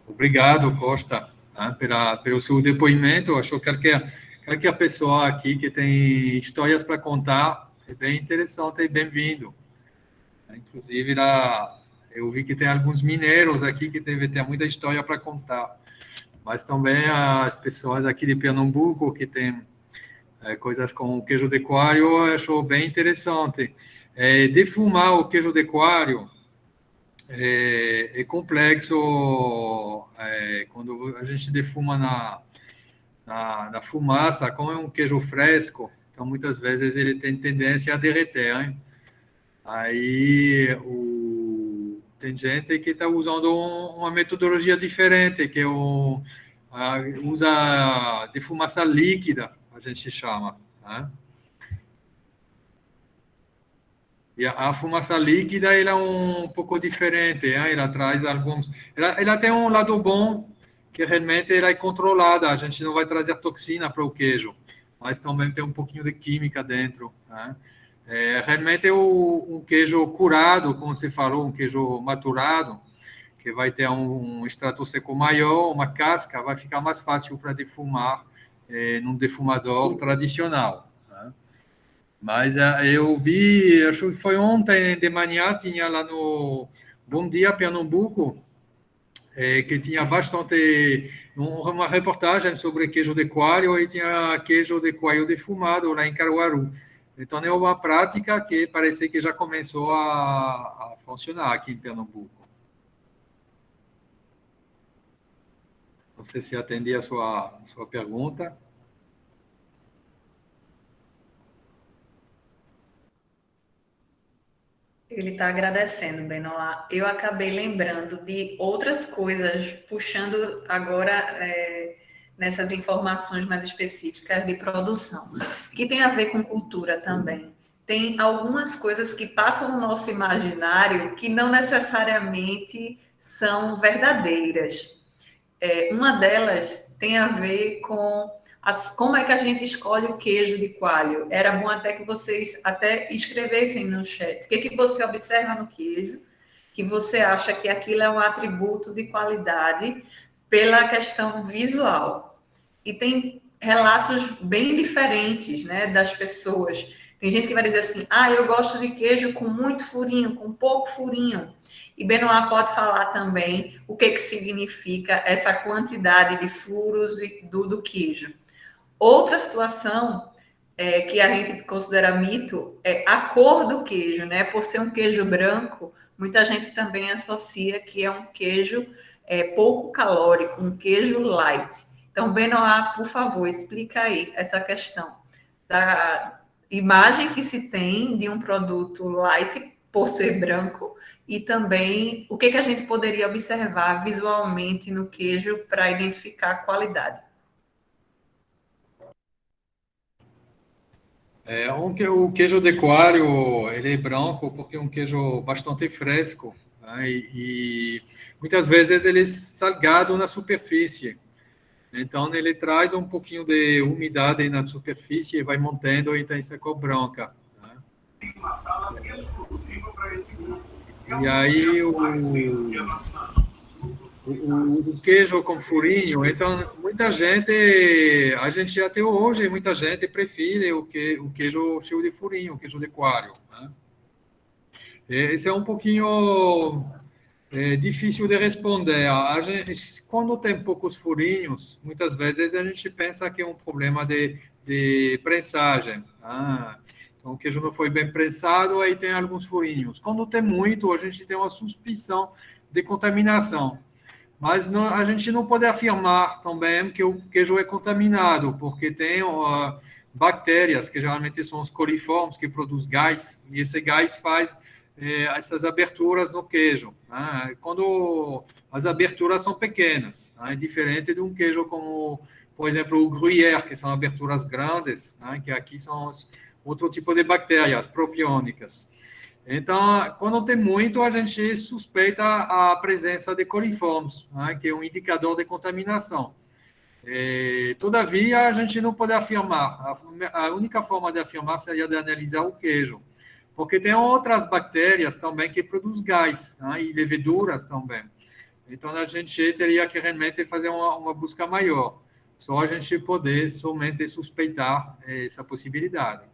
Obrigado, Costa, tá? Pelo seu depoimento. Acho que qualquer pessoa aqui que tem histórias para contar é bem interessante e bem-vindo. Inclusive, eu vi que tem alguns mineiros aqui que devem ter muita história para contar, mas também as pessoas aqui de Pernambuco que têm coisas com queijo de coalho, eu acho bem interessante. Defumar o queijo de coalho é complexo. Quando a gente defuma na fumaça, como é um queijo fresco, então muitas vezes ele tem tendência a derreter, hein? Aí tem gente que está usando uma metodologia diferente, que usa defumação líquida, a gente chama, né? E a fumaça líquida ela é um pouco diferente, né? Ela traz alguns... Ela tem um lado bom, que realmente ela é controlada, a gente não vai trazer toxina para o queijo, mas também tem um pouquinho de química dentro, né? Realmente um queijo curado, como você falou, um queijo maturado, que vai ter um extrato seco maior, uma casca, vai ficar mais fácil para defumar num defumador tradicional. Né? Mas eu vi, acho que foi ontem de manhã, tinha lá no Bom Dia Pernambuco, que tinha bastante, uma reportagem sobre queijo de coalho e tinha queijo de coalho defumado lá em Caruaru. Então, é uma prática que parece que já começou a funcionar aqui em Pernambuco. Não sei se atendi a sua pergunta. Ele está agradecendo, Benoit. Eu acabei lembrando de outras coisas, puxando agora nessas informações mais específicas de produção, que tem a ver com cultura também. Tem algumas coisas que passam no nosso imaginário que não necessariamente são verdadeiras. Uma delas tem a ver com como é que a gente escolhe o queijo de coalho. Era bom até que vocês até escrevessem no chat. O que você observa no queijo, que você acha que aquilo é um atributo de qualidade pela questão visual. E tem relatos bem diferentes, né, das pessoas. Tem gente que vai dizer assim, eu gosto de queijo com muito furinho, com pouco furinho. E Benoit pode falar também o que significa essa quantidade de furos do queijo. Outra situação que a gente considera mito é a cor do queijo, né? Por ser um queijo branco, muita gente também associa que é um queijo pouco calórico, um queijo light. Então, Benoit, por favor, explica aí essa questão da imagem que se tem de um produto light por ser branco e também o que a gente poderia observar visualmente no queijo para identificar a qualidade. O queijo de coalho, ele é branco porque é um queijo bastante fresco, né? E muitas vezes ele é salgado na superfície. Então, ele traz um pouquinho de umidade na superfície e vai mantendo e tem essa cor branca. Né? Tem uma sala exclusiva para esse grupo. E aí, o queijo com furinho, então, a gente até hoje, muita gente prefere o queijo cheio de furinho, o queijo de coalho. Né? Esse é um pouquinho difícil de responder. Quando tem poucos furinhos, muitas vezes a gente pensa que é um problema de prensagem. Então, o queijo não foi bem prensado, aí tem alguns furinhos. Quando tem muito, a gente tem uma suspeição de contaminação. Mas a gente não pode afirmar também que o queijo é contaminado, porque tem bactérias, que geralmente são os coliformes, que produzem gás, e esse gás faz essas aberturas no queijo. Né? Quando as aberturas são pequenas, né? É diferente de um queijo como, por exemplo, o Gruyère, que são aberturas grandes, né? Que aqui são outro tipo de bactérias propiônicas. Então, quando tem muito, a gente suspeita a presença de coliformes, né? Que é um indicador de contaminação. Todavia, a gente não pode afirmar. A única forma de afirmar seria de analisar o queijo. Porque tem outras bactérias também que produzem gás, né? E leveduras também. Então, a gente teria que realmente fazer uma busca maior. Só a gente poder somente suspeitar essa possibilidade.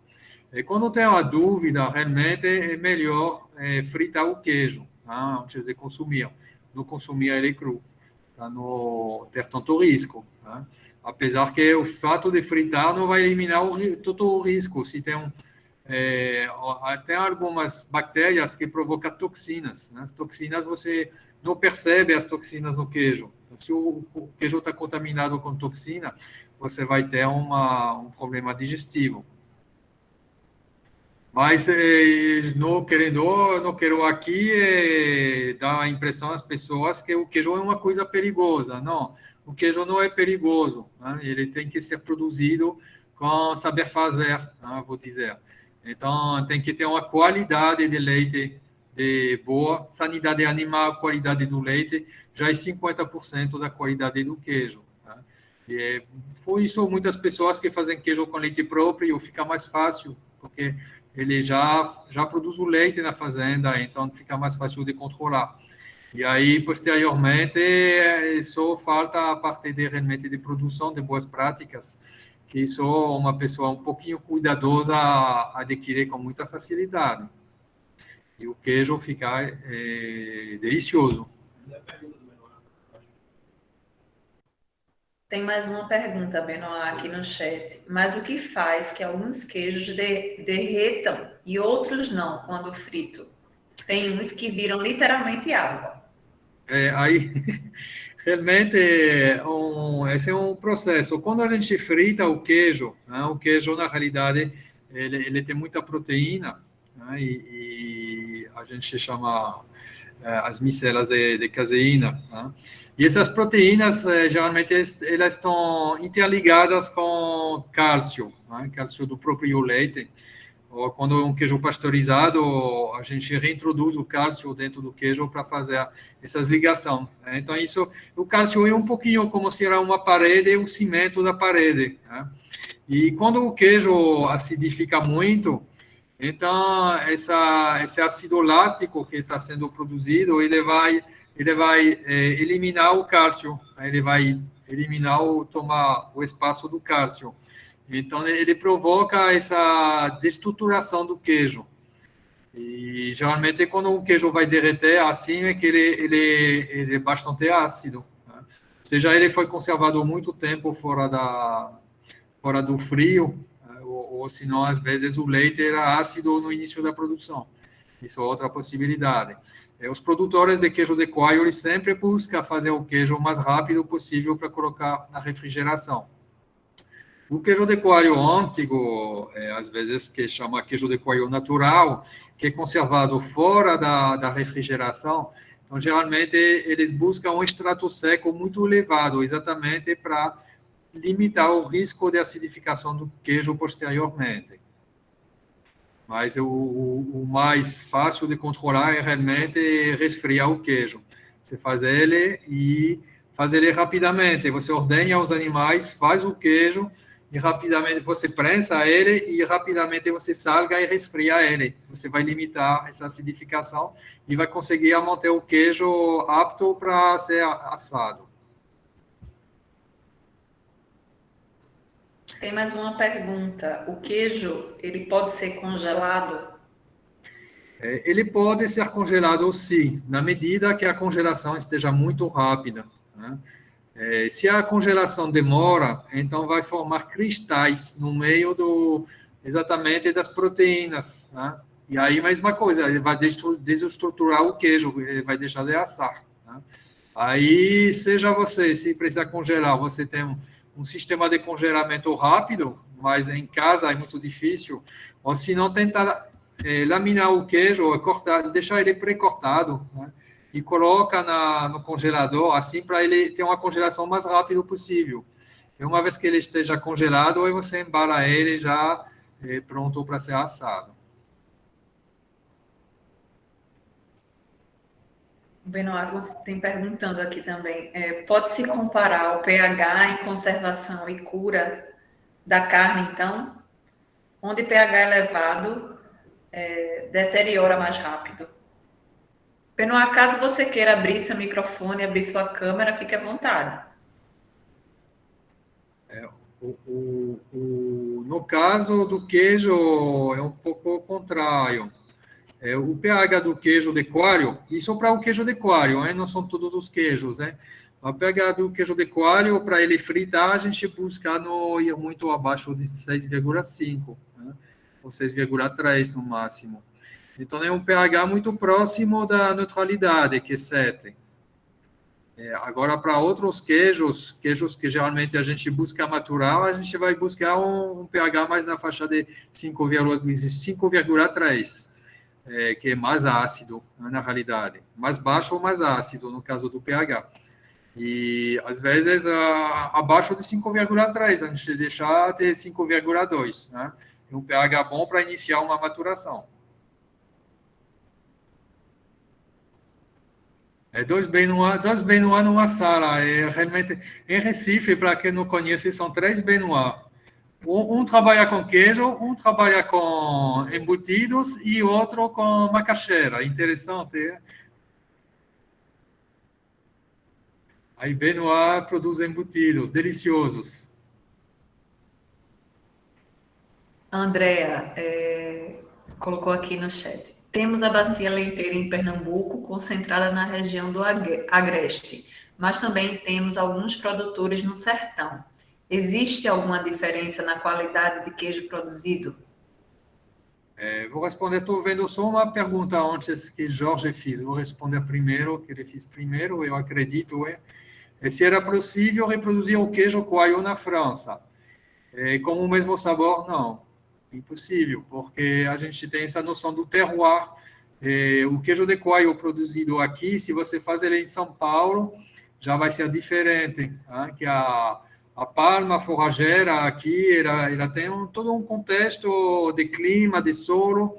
E quando tem uma dúvida, realmente é melhor fritar o queijo, tá? Antes de consumir. Não consumir ele cru, para não ter tanto risco. Tá? Apesar que o fato de fritar não vai eliminar todo o risco. Se tem tem algumas bactérias que provocam toxinas. Né? As toxinas, você não percebe as toxinas no queijo. Se o queijo está contaminado com toxina, você vai ter um problema digestivo. Mas não quero aqui dar a impressão às pessoas que o queijo é uma coisa perigosa. Não, o queijo não é perigoso. Né? Ele tem que ser produzido com saber fazer, né? Vou dizer. Então, tem que ter uma qualidade de leite boa, sanidade animal, qualidade do leite, já é 50% da qualidade do queijo. Tá? E por isso, muitas pessoas que fazem queijo com leite próprio, fica mais fácil, porque ele já produz o leite na fazenda, então fica mais fácil de controlar. E aí, posteriormente, só falta a parte realmente de produção, de boas práticas, que só uma pessoa um pouquinho cuidadosa adquire com muita facilidade. E o queijo fica delicioso. Tem mais uma pergunta, Benoit, aqui no chat. Mas o que faz que alguns queijos derretam e outros não, quando frito? Tem uns que viram literalmente água. Aí, realmente, esse é um processo. Quando a gente frita o queijo, né, o queijo, na realidade, ele tem muita proteína, né, e a gente chama as micelas de caseína. Né? E essas proteínas, geralmente, elas estão interligadas com cálcio, né, cálcio do próprio leite. ou quando é um queijo pasteurizado, a gente reintroduz o cálcio dentro do queijo para fazer essas ligações. Né? Então, o cálcio é um pouquinho como se era uma parede, um cimento da parede. Né? E quando o queijo acidifica muito, então esse ácido lático que está sendo produzido, ele vai eliminar o cálcio, né? Ele vai eliminar tomar o espaço do cálcio. Então, ele provoca essa destruturação do queijo. E, geralmente, quando o queijo vai derreter, assim é que ele é bastante ácido. Né? Ou seja, ele foi conservado muito tempo fora do frio, ou senão, às vezes, o leite era ácido no início da produção. Isso é outra possibilidade. Os produtores de queijo de coalho, eles sempre buscam fazer o queijo o mais rápido possível para colocar na refrigeração. O queijo de coalho antigo, às vezes que chama queijo de coalho natural, que é conservado fora da refrigeração, então geralmente eles buscam um extrato seco muito elevado, exatamente para limitar o risco de acidificação do queijo posteriormente. Mas o mais fácil de controlar é realmente resfriar o queijo. Você faz ele e faz ele rapidamente. Você ordenha os animais, faz o queijo, e rapidamente você prensa ele e rapidamente você salga e resfria ele. Você vai limitar essa acidificação e vai conseguir manter o queijo apto para ser assado. Tem mais uma pergunta. O queijo, ele pode ser congelado? Ele pode ser congelado, sim, na medida que a congelação esteja muito rápida, né? Se a congelação demora, então vai formar cristais no meio exatamente das proteínas, né? E aí, mesma coisa, ele vai desestruturar o queijo, ele vai deixar de assar, né? Aí, se precisar congelar, você tem um sistema de congelamento rápido, mas em casa é muito difícil, ou se não, tentar laminar o queijo, deixar ele pré-cortado, né? E coloca no congelador, assim, para ele ter uma congelação mais rápida possível. E uma vez que ele esteja congelado, aí você embala ele já pronto para ser assado. O Benoit tem perguntando aqui também, pode-se comparar o pH em conservação e cura da carne, então? Onde pH elevado deteriora mais rápido. Benoit, caso você queira abrir seu microfone, abrir sua câmera, fique à vontade. No caso do queijo, é um pouco o contrário. O pH do queijo de coalho, isso para o queijo de coalho, não são todos os queijos, né? O pH do queijo de coalho, para ele fritar, a gente busca ir muito abaixo de 6,5, né? Ou 6,3 no máximo. Então, é um pH muito próximo da neutralidade, que é 7. Agora, para outros queijos que geralmente a gente busca maturar, a gente vai buscar um pH mais na faixa de 5,3, que é mais ácido, na realidade. Mais baixo ou mais ácido, no caso do pH. E, às vezes, abaixo de 5,3, a gente deixar até 5,2, né? É um pH bom para iniciar uma maturação. 2 Benoit numa sala. Realmente, em Recife, para quem não conhece, são 3 Benoit. Um trabalha com queijo, um trabalha com embutidos e outro com macaxeira. Interessante. Aí Benoit produz embutidos deliciosos. Andréa colocou aqui no chat. Temos a bacia leiteira em Pernambuco, concentrada na região do Agreste, mas também temos alguns produtores no sertão. Existe alguma diferença na qualidade de queijo produzido? Vou responder, estou vendo só uma pergunta antes que Jorge fez. Vou responder primeiro, que ele fez primeiro, eu acredito. Se era possível reproduzir o queijo coalho na França. Com o mesmo sabor, não. Impossível, porque a gente tem essa noção do terroir. O queijo de coalho produzido aqui, se você faz ele em São Paulo, já vai ser diferente, né? Que a A palma forrageira aqui, ela tem todo um contexto de clima, de solo,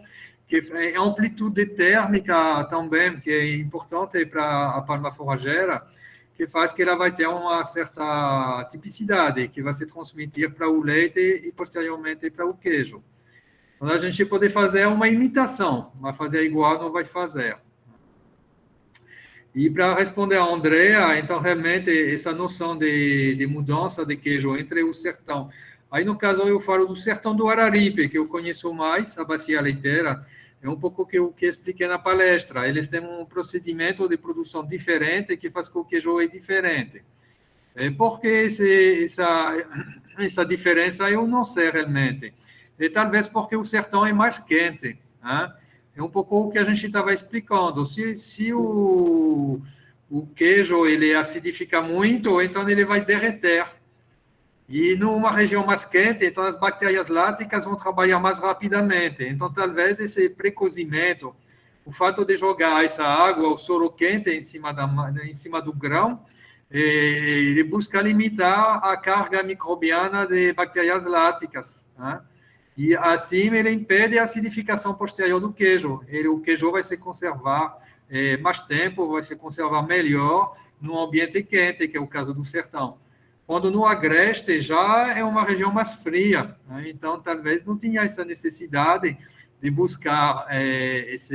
que é amplitude térmica também, que é importante para a palma forrageira, que faz que ela vai ter uma certa tipicidade, que vai se transmitir para o leite e posteriormente para o queijo. Então, a gente pode fazer uma imitação, mas fazer igual não vai fazer. E para responder a Andrea, então, realmente, essa noção de mudança de queijo entre o sertão. Aí, no caso, eu falo do sertão do Araripe, que eu conheço mais, a bacia leiteira, é um pouco o que expliquei na palestra. Eles têm um procedimento de produção diferente que faz com que o queijo é diferente. Por que essa diferença eu não sei realmente. Talvez porque o sertão é mais quente. Né? É um pouco o que a gente estava explicando. Se o queijo ele acidifica muito, então ele vai derreter. E numa região mais quente, então as bactérias láticas vão trabalhar mais rapidamente. Então, talvez esse precozimento, o fato de jogar essa água, o soro quente em cima do grão, ele busca limitar a carga microbiana de bactérias láticas. Né? E assim ele impede a acidificação posterior do queijo. O queijo vai se conservar mais tempo, vai se conservar melhor num ambiente quente, que é o caso do sertão. Quando no Agreste já é uma região mais fria, né? Então talvez não tinha essa necessidade de buscar essa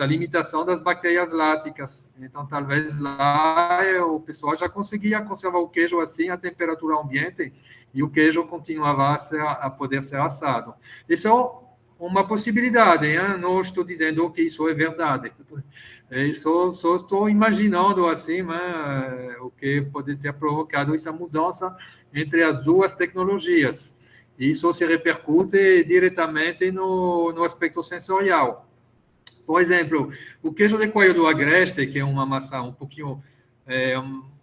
limitação das bactérias láticas. Então talvez lá o pessoal já conseguia conservar o queijo assim a temperatura ambiente e o queijo continuava a poder ser assado. Isso é uma possibilidade, hein? Não estou dizendo que isso é verdade. Só estou imaginando assim, né, o que pode ter provocado essa mudança entre as duas tecnologias. Isso se repercute diretamente no aspecto sensorial. Por exemplo, o queijo de coalho do Agreste, que é uma massa um pouquinho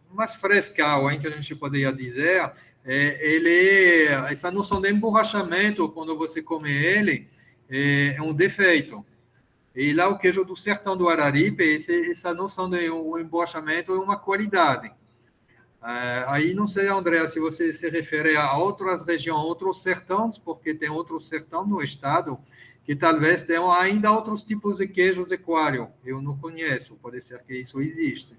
mais fresca, que a gente poderia dizer, essa noção de emborrachamento, quando você come ele, é um defeito. E lá o queijo do sertão do Araripe, essa noção de um emborrachamento é uma qualidade. Aí não sei, André, se você se refere a outras regiões, outros sertões, porque tem outros sertões no estado que talvez tenham ainda outros tipos de queijos de coalho. Eu não conheço, pode ser que isso existe.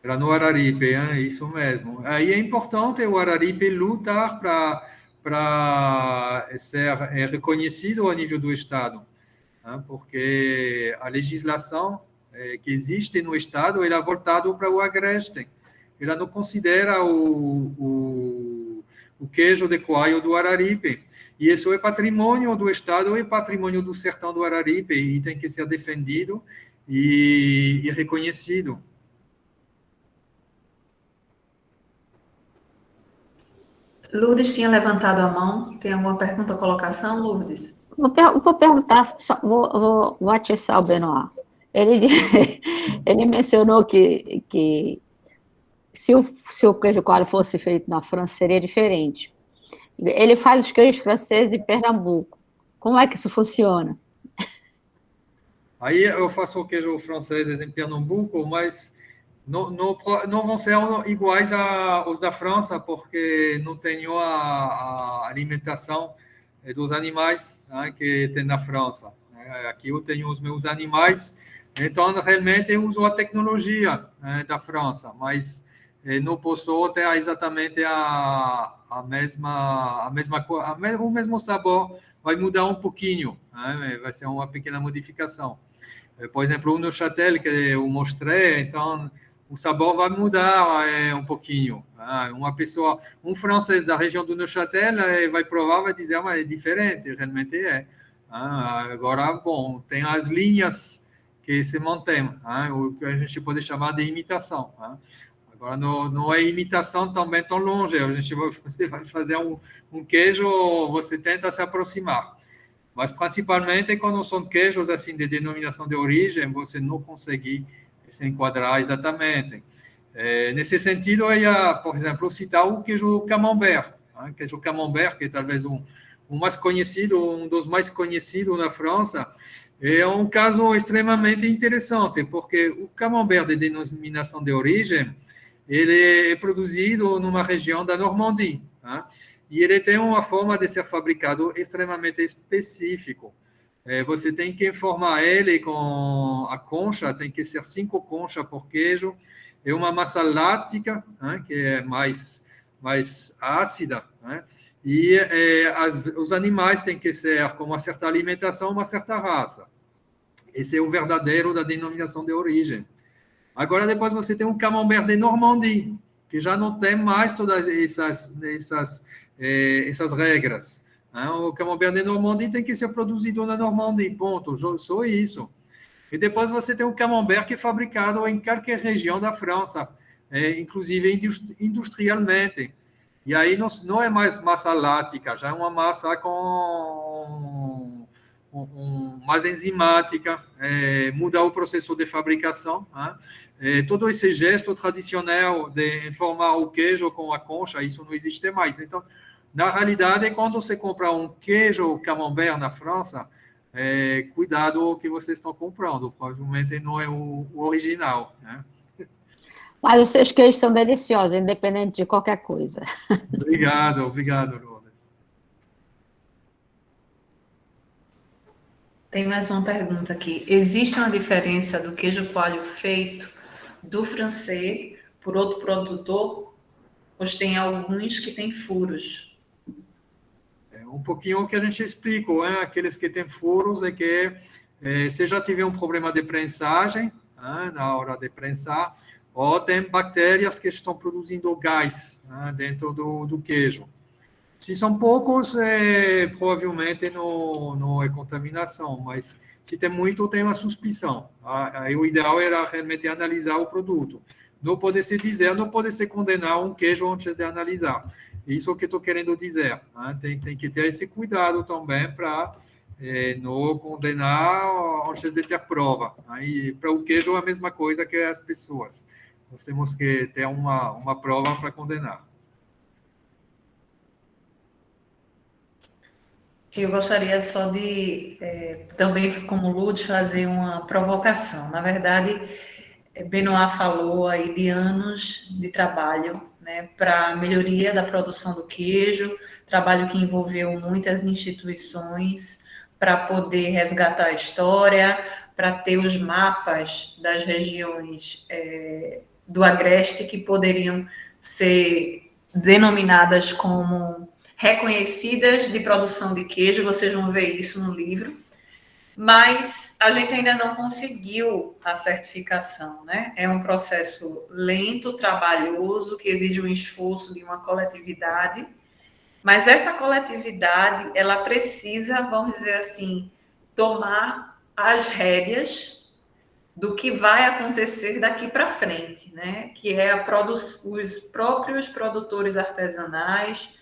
Era no Araripe, isso mesmo. Aí é importante o Araripe lutar para ser reconhecido a nível do Estado, né? Porque a legislação que existe no Estado ela é voltada para o Agreste. Ela não considera o queijo de coalho do Araripe. E isso é patrimônio do Estado, é patrimônio do sertão do Araripe, e tem que ser defendido e reconhecido. Lourdes tinha levantado a mão. Tem alguma pergunta ou colocação, Lourdes? Vou perguntar, vou atiçar o Benoit. Ele mencionou que se o queijo coalho fosse feito na França, seria diferente. Ele faz os queijos franceses em Pernambuco. Como é que isso funciona? Aí eu faço o queijo francês em Pernambuco, mas não vão ser iguais aos da França, porque não tenho a alimentação dos animais, né, que tem na França. Aqui eu tenho os meus animais, então realmente eu uso a tecnologia, né, da França, mas não posso ter exatamente o mesmo sabor, vai mudar um pouquinho, né, vai ser uma pequena modificação. Por exemplo, o Neuchâtel que eu mostrei, então o sabor vai mudar um pouquinho. Um francês da região do Neuchâtel vai provar, vai dizer, mas é diferente, realmente é. Agora, bom, tem as linhas que se mantêm, o que a gente pode chamar de imitação. Agora, não é imitação também tão longe. Você vai fazer um queijo, você tenta se aproximar. Mas, principalmente, quando são queijos assim de denominação de origem, você não consegue se enquadrar exatamente. Nesse sentido, eu ia, por exemplo, citar o queijo camembert. Queijo camembert, que é talvez um mais conhecido, um dos mais conhecidos na França, É um caso extremamente interessante, porque o camembert de denominação de origem, ele é produzido numa região da Normandie, tá? E ele tem uma forma de ser fabricado extremamente específico. Você tem que informar ele com a concha, tem que ser 5 conchas por queijo, é uma massa láctica, né, que é mais ácida, né? E os animais têm que ser com uma certa alimentação, uma certa raça. Esse é o verdadeiro da denominação de origem. Agora, depois você tem um camembert de Normandie, que já não tem mais todas essas regras. O camembert de Normandie tem que ser produzido na Normandie, ponto, só isso. E depois você tem um camembert que é fabricado em qualquer região da França, inclusive industrialmente. E aí não é mais massa lática, já é uma massa com mais enzimática, muda o processo de fabricação. Todo esse gesto tradicional de informar o queijo com a concha, isso não existe mais. Então, na realidade, quando você compra um queijo camembert na França, cuidado o que vocês estão comprando, provavelmente não é o original, né? Mas os seus queijos são deliciosos, independente de qualquer coisa. Obrigado, Lourdes. Tem mais uma pergunta aqui. Existe uma diferença do queijo coalho feito do francês por outro produtor? Pois tem alguns que têm furos. Um pouquinho o que a gente explicou, aqueles que têm furos é que se já tiver um problema de prensagem, na hora de prensar, ou tem bactérias que estão produzindo gás dentro do queijo. Se são poucos, provavelmente não é contaminação, mas se tem muito, tem uma suspeição. Aí o ideal era realmente analisar o produto. Não pode se condenar um queijo antes de analisar. Isso é o que estou querendo dizer. Tem que ter esse cuidado também para não condenar antes de ter prova. Aí, para o queijo é a mesma coisa que as pessoas. Nós temos que ter uma prova para condenar. Eu gostaria só de, também como Lourdes, fazer uma provocação. Na verdade, Benoit falou aí de anos de trabalho, né, para a melhoria da produção do queijo, trabalho que envolveu muitas instituições para poder resgatar a história, para ter os mapas das regiões do Agreste que poderiam ser denominadas como reconhecidas de produção de queijo, vocês vão ver isso no livro, mas a gente ainda não conseguiu a certificação, né? É um processo lento, trabalhoso, que exige um esforço de uma coletividade, mas essa coletividade, ela precisa, vamos dizer assim, tomar as rédeas do que vai acontecer daqui para frente, né? Que é os próprios produtores artesanais,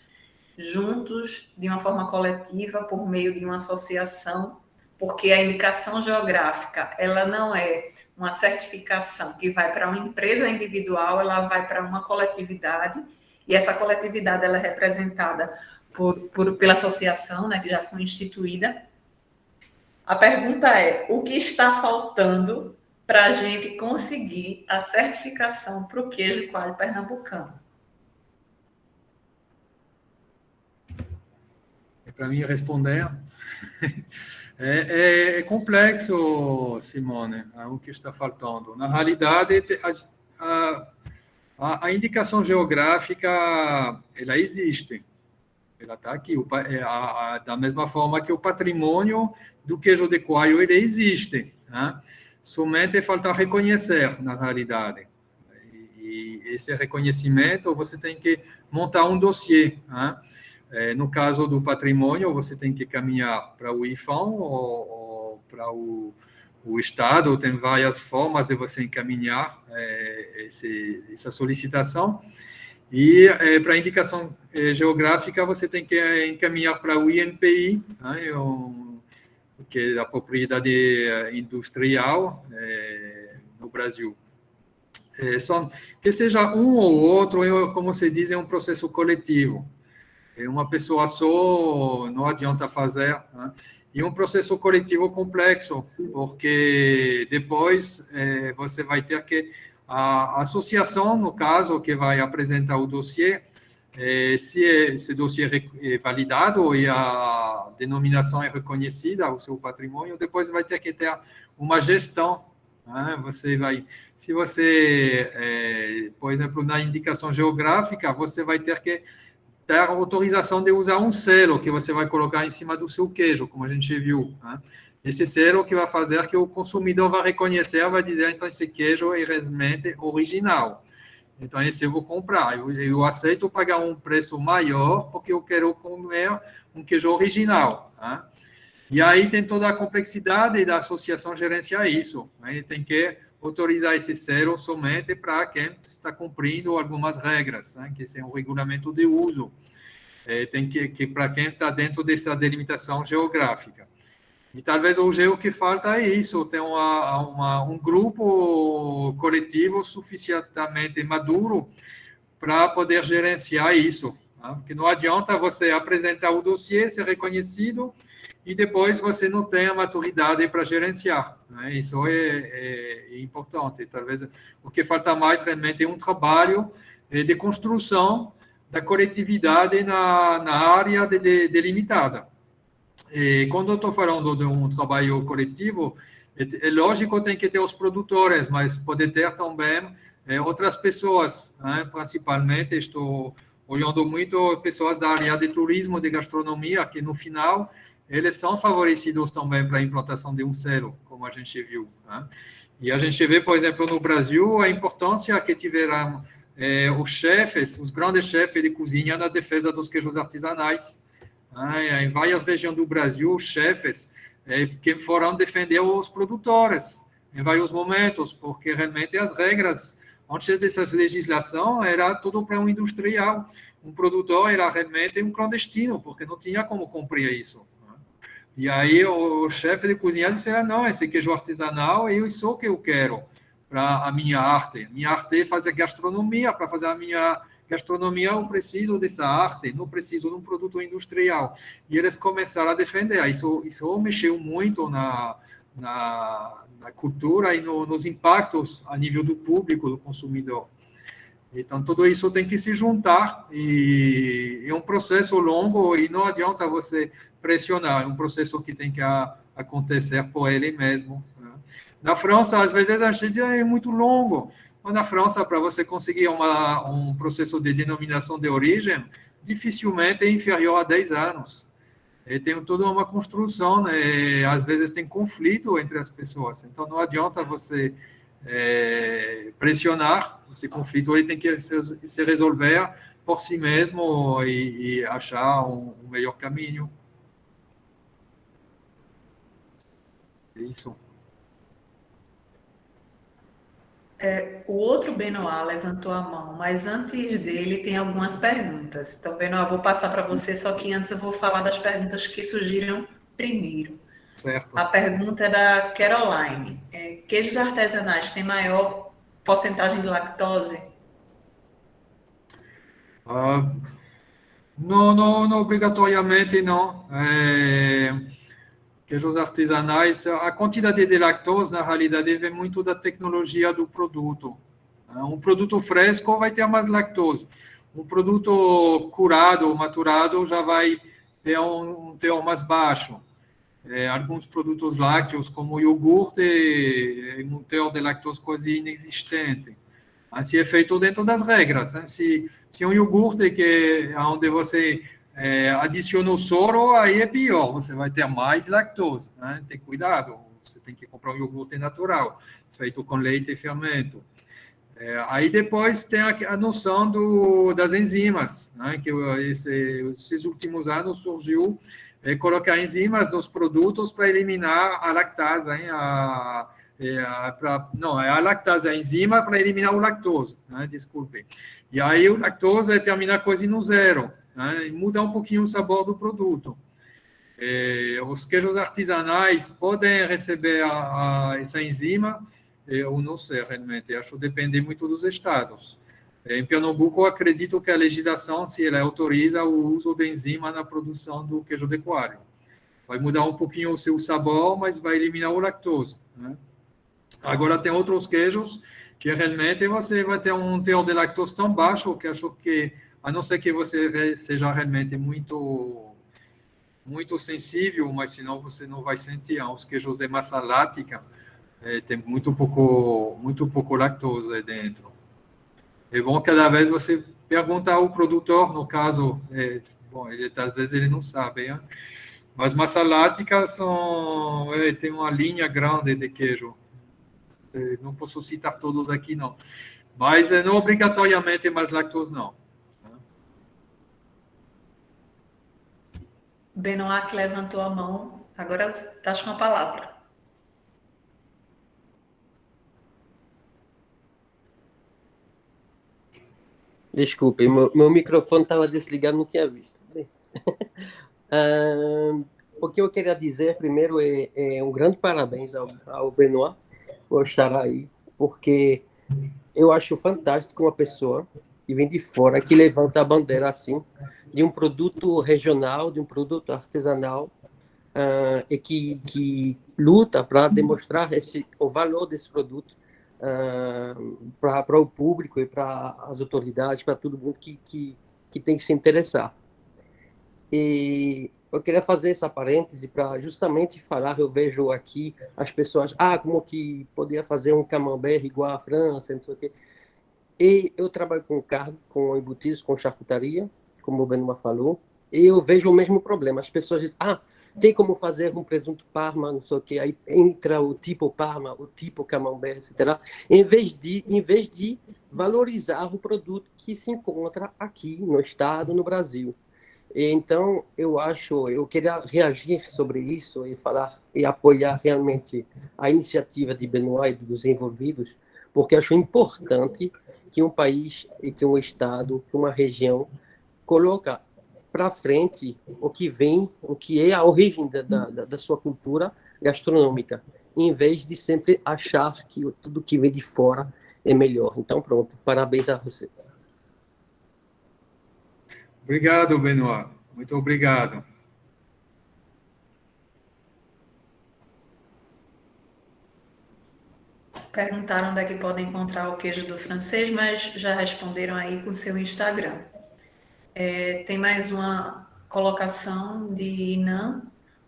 juntos, de uma forma coletiva, por meio de uma associação, porque a indicação geográfica, ela não é uma certificação que vai para uma empresa individual, ela vai para uma coletividade, e essa coletividade ela é representada pela associação, né, que já foi instituída. A pergunta é, o que está faltando para a gente conseguir a certificação para o queijo coalho pernambucano? Para mim responder, é complexo, Simone, o que está faltando. Na realidade, a indicação geográfica, ela existe. Ela está aqui. Da mesma forma que o patrimônio do queijo de coalho, ele existe. Né? Somente falta reconhecer, na realidade. E esse reconhecimento, você tem que montar um dossiê. Né? No caso do patrimônio, você tem que caminhar para o IFAM ou para o Estado, tem várias formas de você encaminhar essa solicitação. E para a indicação geográfica, você tem que encaminhar para o INPI, né, que é a propriedade industrial no Brasil. Que seja um ou outro, como se diz, é um processo coletivo. Uma pessoa só não adianta fazer. Né? e um processo coletivo complexo, porque depois você vai ter que... A associação, no caso, que vai apresentar o dossiê, se esse dossiê é validado e a denominação é reconhecida, o seu patrimônio, depois vai ter que ter uma gestão, né? Se você, por exemplo, na indicação geográfica, você vai ter que ter a autorização de usar um selo que você vai colocar em cima do seu queijo, como a gente viu, né? Esse selo que vai fazer que o consumidor vai reconhecer, vai dizer, então, esse queijo é realmente original. Então, esse eu vou comprar. Eu aceito pagar um preço maior, porque eu quero comer um queijo original, tá? E aí tem toda a complexidade da associação gerenciar isso, né? Tem que autorizar esse selo somente para quem está cumprindo algumas regras, né? Que esse é um regulamento de uso. Tem que para quem está dentro dessa delimitação geográfica. E talvez hoje o que falta é isso, ter um grupo coletivo suficientemente maduro para poder gerenciar isso. Tá? Porque não adianta você apresentar o dossiê, ser reconhecido, e depois você não tem a maturidade para gerenciar. Né? Isso é importante. Talvez o que falta mais realmente é um trabalho de construção da coletividade na área delimitada. E quando eu estou falando de um trabalho coletivo, é lógico que tem que ter os produtores, mas pode ter também outras pessoas, né? Principalmente, estou olhando muito pessoas da área de turismo, de gastronomia, que no final, eles são favorecidos também para a implantação de um selo, como a gente viu, né? E a gente vê, por exemplo, no Brasil, a importância que tiveram os chefes, os grandes chefes de cozinha na defesa dos queijos artesanais. Em várias regiões do Brasil, os chefes que foram defender os produtores em vários momentos, porque realmente as regras, antes dessas legislação, era tudo para um industrial. Um produtor era realmente um clandestino, porque não tinha como cumprir isso. E aí o chefe de cozinha disse, não, esse queijo artesanal é isso que eu quero para a minha arte. Minha arte é fazer gastronomia, para fazer a minha gastronomia eu preciso dessa arte, não preciso de um produto industrial. E eles começaram a defender. Isso mexeu muito na cultura e nos impactos a nível do público, do consumidor. Então, tudo isso tem que se juntar e é um processo longo e não adianta você pressionar, é um processo que tem que acontecer por ele mesmo. Né? Na França, às vezes, a gente é muito longo. Na França, para você conseguir um processo de denominação de origem, dificilmente é inferior a 10 anos. E tem toda uma construção, né? Às vezes tem conflito entre as pessoas. Então, não adianta você pressionar. Esse conflito ele tem que se resolver por si mesmo e achar um melhor caminho. É isso. O outro Benoit levantou a mão, mas antes dele tem algumas perguntas. Então, Benoit, vou passar para você, só que antes eu vou falar das perguntas que surgiram primeiro. Certo. A pergunta é da Caroline. Queijos artesanais têm maior porcentagem de lactose? Não obrigatoriamente não. Queijos artesanais, a quantidade de lactose, na realidade, vem muito da tecnologia do produto. Um produto fresco vai ter mais lactose. Um produto curado, maturado, já vai ter um teor mais baixo. Alguns produtos lácteos, como o iogurte, um teor de lactose quase inexistente. Assim é feito dentro das regras. Né? Se um iogurte onde você adiciona o soro, aí é pior, você vai ter mais lactose, né? Tem cuidado, você tem que comprar um iogurte natural, feito com leite e fermento. Aí depois tem a noção das enzimas, né? Que esses últimos anos surgiu colocar enzimas nos produtos para eliminar a lactase, hein? A lactase, a enzima para eliminar o lactose, né? Desculpe. E aí o lactose termina quase no zero, né? E muda um pouquinho o sabor do produto. Os queijos artesanais podem receber essa enzima, ou não sei realmente, acho que depende muito dos estados. Em Pernambuco, eu acredito que a legislação, se ela autoriza o uso de enzima na produção do queijo de coalho. Vai mudar um pouquinho o seu sabor, mas vai eliminar o lactose, né? Agora, tem outros queijos que realmente você vai ter um teor de lactose tão baixo que acho que, a não ser que você seja realmente muito sensível, mas senão você não vai sentir. Os queijos de massa láctica tem muito pouco lactose aí dentro. É bom que cada vez você pergunta ao produtor, no caso, bom, às vezes ele não sabe, hein? Mas massa láctica tem uma linha grande de queijo. Não posso citar todos aqui, não. Mas não obrigatoriamente mais lactose, não. Benoit que levantou a mão, agora estás com a palavra. Desculpem, meu microfone estava desligado, não tinha visto. O que eu queria dizer primeiro é um grande parabéns ao Benoit, por estar aí, porque eu acho fantástico uma pessoa que vem de fora, que levanta a bandeira assim, de um produto regional, de um produto artesanal, e que luta para demonstrar o valor desse produto para o público e para as autoridades, para todo mundo que tem que se interessar. E eu queria fazer essa parêntese para justamente falar, eu vejo aqui as pessoas, como que poderia fazer um camembert igual à França, não sei o quê. E eu trabalho com carne, com embutidos, com charcutaria, como o Benoit falou, e eu vejo o mesmo problema. As pessoas dizem, tem como fazer um presunto parma, não sei o quê, aí entra o tipo parma, o tipo camembert, etc., em vez de valorizar o produto que se encontra aqui no estado, no Brasil. Então, eu queria reagir sobre isso e falar e apoiar realmente a iniciativa de Benoit e dos envolvidos, porque acho importante que um país e que um estado, que uma região coloca para frente o que vem, o que é a origem da sua cultura gastronômica, em vez de sempre achar que tudo que vem de fora é melhor. Então, pronto, parabéns a você. Obrigado, Benoit. Muito obrigado. Perguntaram onde é que podem encontrar o queijo do francês, mas já responderam aí com o seu Instagram. Tem mais uma colocação de Inan.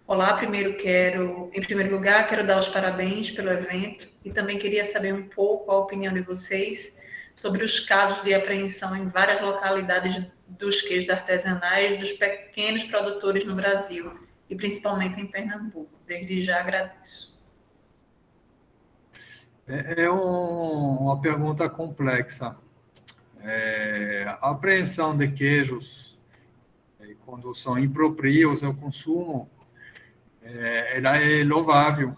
Olá, em primeiro lugar, quero dar os parabéns pelo evento e também queria saber um pouco a opinião de vocês sobre os casos de apreensão em várias localidades dos queijos artesanais dos pequenos produtores no Brasil e principalmente em Pernambuco. Desde já agradeço. É uma pergunta complexa. A apreensão de queijos, quando são improprios ao consumo, ela é louvável,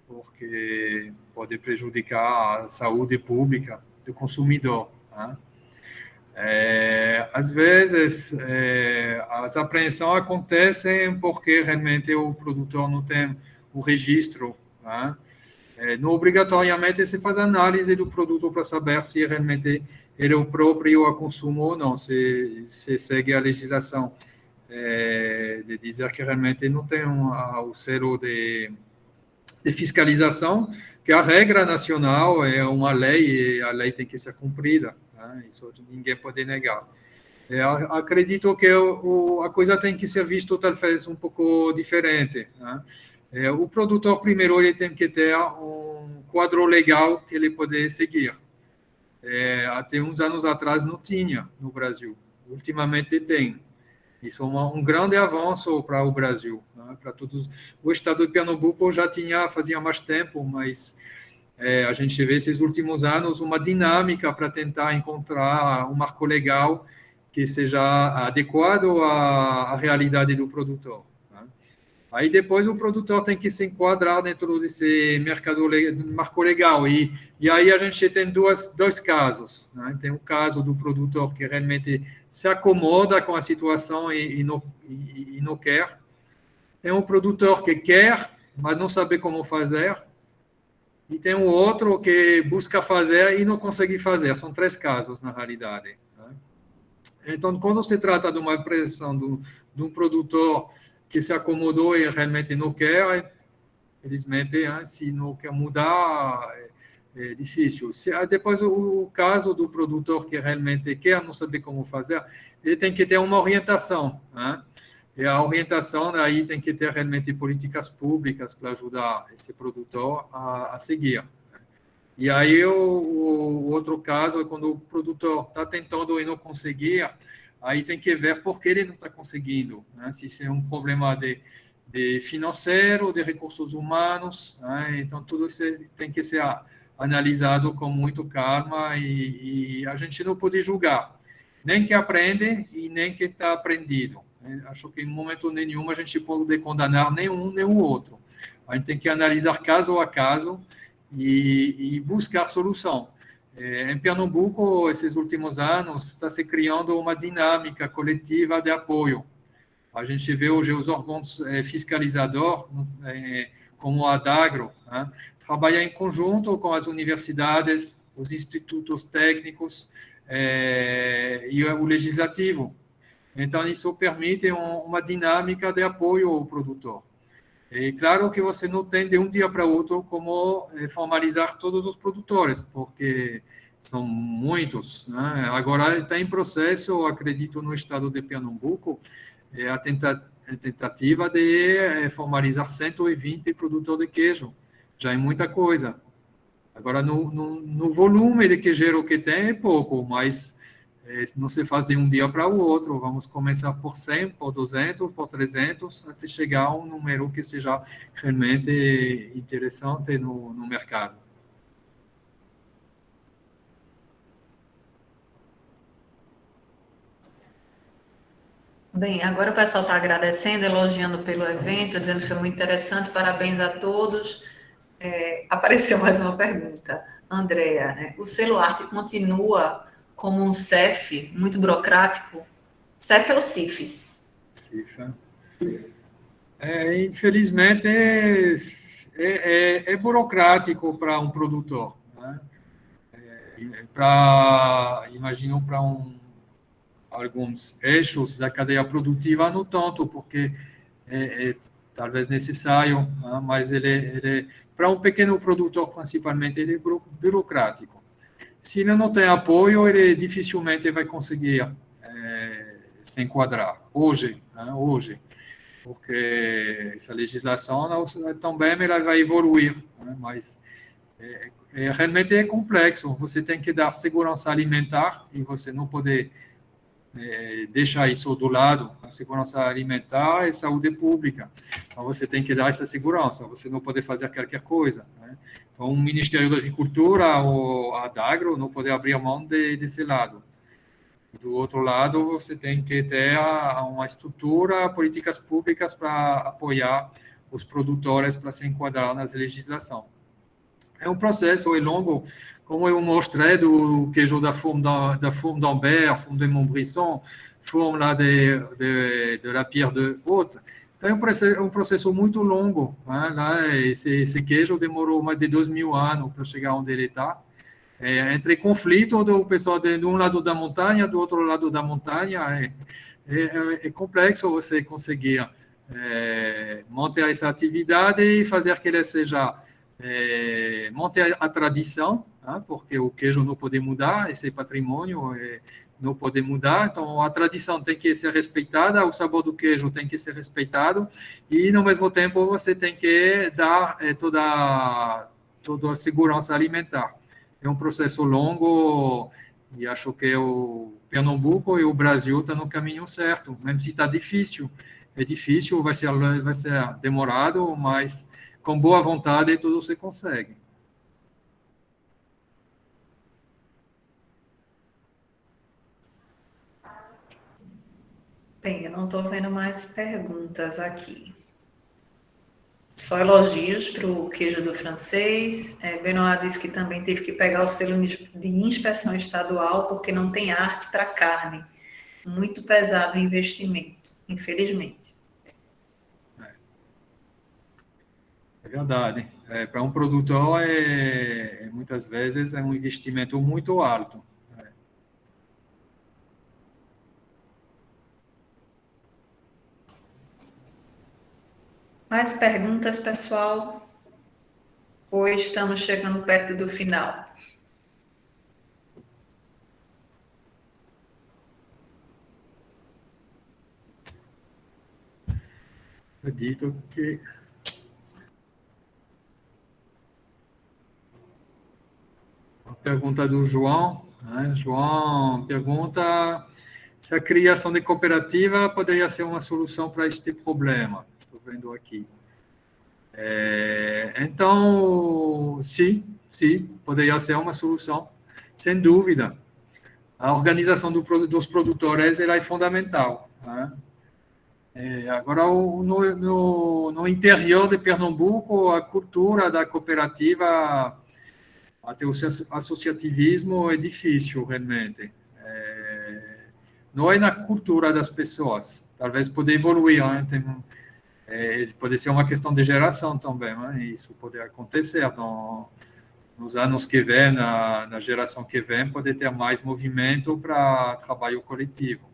porque pode prejudicar a saúde pública do consumidor, né? Às vezes, as apreensões acontecem porque realmente o produtor não tem o registro, né? Não obrigatoriamente se faz análise do produto para saber se realmente ele é o próprio a consumo ou não, se segue a legislação de dizer que realmente não tem o selo de fiscalização, que a regra nacional é uma lei e a lei tem que ser cumprida, né? Isso ninguém pode negar. Acredito que a coisa tem que ser vista talvez um pouco diferente, né? O produtor, primeiro, ele tem que ter um quadro legal que ele pode seguir. Até uns anos atrás não tinha no Brasil. Ultimamente tem. Isso é um grande avanço para o Brasil, né? Para todos. O estado de Pernambuco já fazia mais tempo, mas a gente vê esses últimos anos uma dinâmica para tentar encontrar um marco legal que seja adequado à realidade do produtor. Aí depois o produtor tem que se enquadrar dentro desse marco legal. E aí a gente tem dois casos, né? Tem o caso do produtor que realmente se acomoda com a situação e não quer. Tem um produtor que quer, mas não sabe como fazer. E tem um outro que busca fazer e não consegue fazer. São três casos, na realidade, né? Então, quando se trata de uma apreensão de um produtor que se acomodou e realmente não quer, felizmente, se não quer mudar, é difícil. Depois, o caso do produtor que realmente quer, não saber como fazer, ele tem que ter uma orientação, né? E a orientação aí tem que ter realmente políticas públicas para ajudar esse produtor a seguir. E aí o outro caso é quando o produtor está tentando e não conseguir, aí tem que ver por que ele não está conseguindo, né? Se isso é um problema de financeiro, de recursos humanos, né? Então tudo isso tem que ser analisado com muito calma e a gente não pode julgar, nem que aprende e nem que está aprendido. Acho que em momento nenhum a gente pode condenar nenhum nem o outro. A gente tem que analisar caso a caso e buscar solução. Em Pernambuco, esses últimos anos, está se criando uma dinâmica coletiva de apoio. A gente vê hoje os órgãos fiscalizadores, como a Adagro, né, trabalhar em conjunto com as universidades, os institutos técnicos e o legislativo. Então, isso permite uma dinâmica de apoio ao produtor. É claro que você não tem de um dia para outro como formalizar todos os produtores, porque são muitos, né? Agora está em processo, acredito, no estado de Pernambuco, a tentativa de formalizar 120 produtores de queijo. Já é muita coisa. Agora, no volume de queijeiro que tem, é pouco, mas não se faz de um dia para o outro. Vamos começar por 100, por 200, por 300, até chegar a um número que seja realmente interessante no mercado. Bem, agora o pessoal está agradecendo, elogiando pelo evento, dizendo que foi muito interessante, parabéns a todos. Apareceu mais uma pergunta, Andréa, né? O selo arte continua como um CEF muito burocrático? CEF ou CIF? CIF. Infelizmente, é burocrático para um produtor, né? Imagino para alguns eixos da cadeia produtiva, não tanto, porque talvez necessário, né? Mas ele para um pequeno produtor, principalmente, ele é burocrático. Se ele não tem apoio, ele dificilmente vai conseguir se enquadrar. Hoje, né? Hoje, porque essa legislação também ela vai evoluir, né? Mas realmente é complexo. Você tem que dar segurança alimentar e você não pode deixar isso do lado. A segurança alimentar e saúde pública. Então, você tem que dar essa segurança. Você não pode fazer qualquer coisa, né? Então, o Ministério da Agricultura ou a Adagro não pode abrir a mão desse lado. Do outro lado, você tem que ter uma estrutura, políticas públicas para apoiar os produtores para se enquadrar nas legislações. É um processo, é longo, como eu mostrei do queijo da Fourme d'Ambert, Fourme de Montbrisson, Fourme lá de La Pierre de Haute. Então, é um processo muito longo, né? Lá, esse queijo demorou mais de 2.000 anos para chegar onde ele está. Entre conflito do pessoal de um lado da montanha, do outro lado da montanha, é complexo você conseguir manter essa atividade e fazer que ele seja manter a tradição, né? Porque o queijo não pode mudar, esse patrimônio não pode mudar, então a tradição tem que ser respeitada, o sabor do queijo tem que ser respeitado e, no mesmo tempo, você tem que dar toda a segurança alimentar. É um processo longo e acho que o Pernambuco e o Brasil estão no caminho certo, mesmo se está difícil. É difícil, vai ser demorado, mas com boa vontade tudo se consegue. Bem, eu não estou vendo mais perguntas aqui. Só elogios para o queijo do francês. Benoit disse que também teve que pegar o selo de inspeção estadual porque não tem arte para carne. Muito pesado o investimento, infelizmente. É verdade. Para um produtor, muitas vezes, é um investimento muito alto. Mais perguntas, pessoal? Ou estamos chegando perto do final? Acredito que... A pergunta do João, né? João pergunta se a criação de cooperativa poderia ser uma solução para este problema. Estou vendo aqui. Então, sim, poderia ser uma solução, sem dúvida. A organização dos produtores ela é fundamental, né? Agora, no interior de Pernambuco, a cultura da cooperativa, até o associativismo é difícil, realmente. Não é na cultura das pessoas. Talvez pode evoluir, né? Pode ser uma questão de geração também, né? Isso pode acontecer nos anos que vêm, na geração que vem, pode ter mais movimento para trabalho coletivo.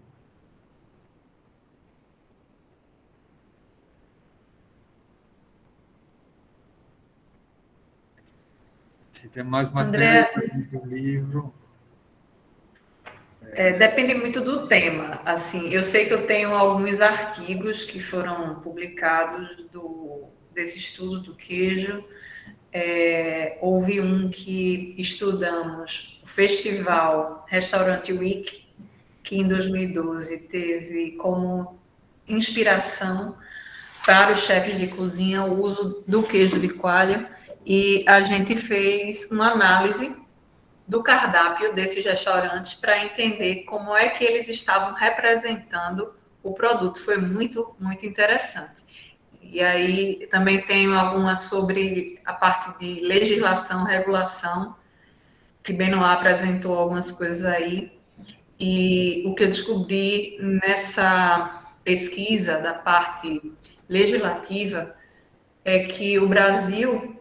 Se tem mais matéria do livro... Depende muito do tema. Assim, eu sei que eu tenho alguns artigos que foram publicados desse estudo do queijo. Houve um que estudamos, o Festival Restaurant Week, que em 2012 teve como inspiração para os chefes de cozinha o uso do queijo de coalho, e a gente fez uma análise do cardápio desses restaurantes para entender como é que eles estavam representando o produto. Foi muito, muito interessante. E aí também tenho algumas sobre a parte de legislação, regulação, que Benoit apresentou algumas coisas aí. E o que eu descobri nessa pesquisa da parte legislativa é que o Brasil,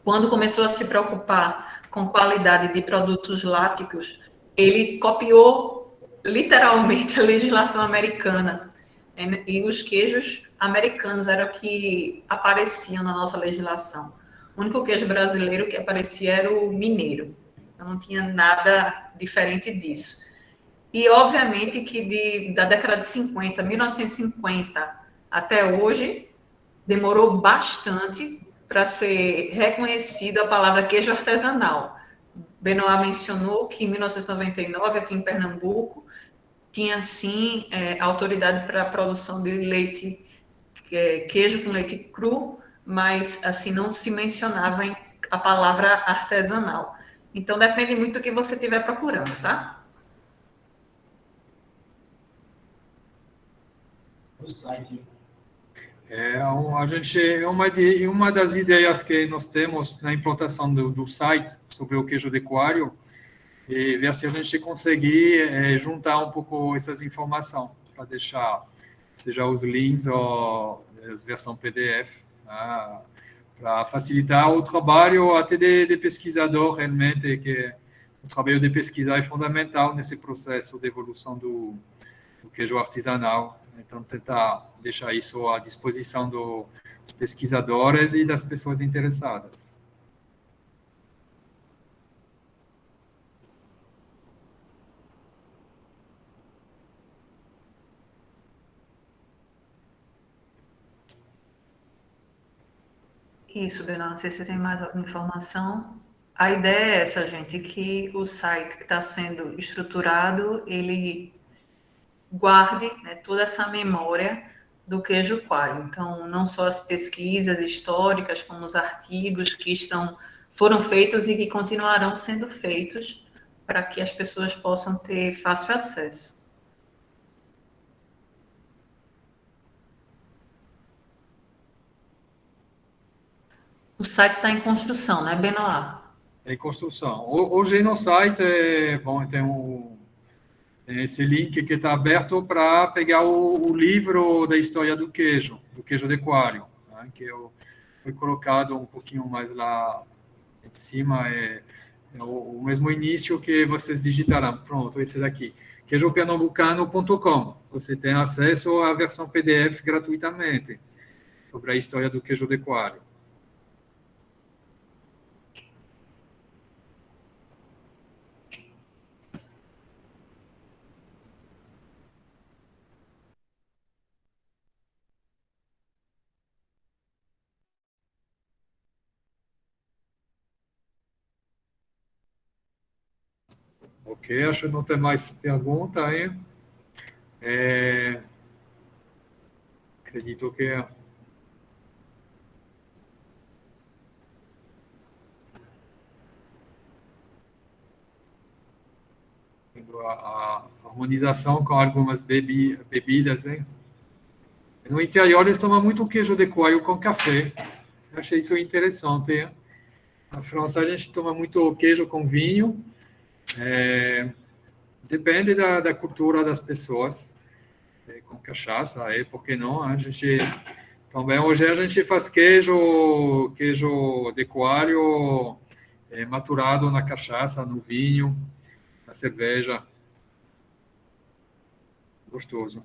quando começou a se preocupar com qualidade de produtos lácteos, ele copiou literalmente a legislação americana. E os queijos americanos eram que apareciam na nossa legislação. O único queijo brasileiro que aparecia era o mineiro. Então, não tinha nada diferente disso. E, obviamente, que da década de 50, 1950, até hoje, demorou bastante para ser reconhecida a palavra queijo artesanal. Benoit mencionou que em 1999, aqui em Pernambuco, tinha, sim, autoridade para a produção de leite, queijo com leite cru, mas, assim, não se mencionava a palavra artesanal. Então, depende muito do que você estiver procurando, tá? No site. Uma das ideias que nós temos na implantação do site sobre o queijo de coalho é ver se a gente conseguir juntar um pouco essas informações para deixar, seja os links ou as versões PDF, tá? Para facilitar o trabalho até de pesquisador, realmente, que o trabalho de pesquisa é fundamental nesse processo de evolução do queijo artesanal. Então, tentar deixar isso à disposição dos pesquisadores e das pessoas interessadas. Isso, Bernardo, não sei se você tem mais alguma informação. A ideia é essa, gente, que o site que está sendo estruturado, ele guarde, né, toda essa memória do queijo coalho. Então, não só as pesquisas históricas, como os artigos que foram feitos e que continuarão sendo feitos para que as pessoas possam ter fácil acesso. O site está em construção, né, Benoit? Em construção. Hoje no site, tem esse link que está aberto para pegar o livro da história do queijo de coalho, né, que foi colocado um pouquinho mais lá em cima, é o mesmo início que vocês digitaram. Pronto, esse daqui, queijopernambucano.com. Você tem acesso à versão PDF gratuitamente. sobre a história do queijo de coalho. Ok, acho que não tem mais pergunta aí. Acredito que a harmonização com algumas bebidas, hein? No interior eles tomam muito queijo de coalho com café. Eu achei isso interessante, hein? Na França a gente toma muito queijo com vinho. Depende da cultura das pessoas. Com cachaça, por que não? A gente também hoje a gente faz queijo de coalho maturado na cachaça, no vinho, na cerveja. Gostoso.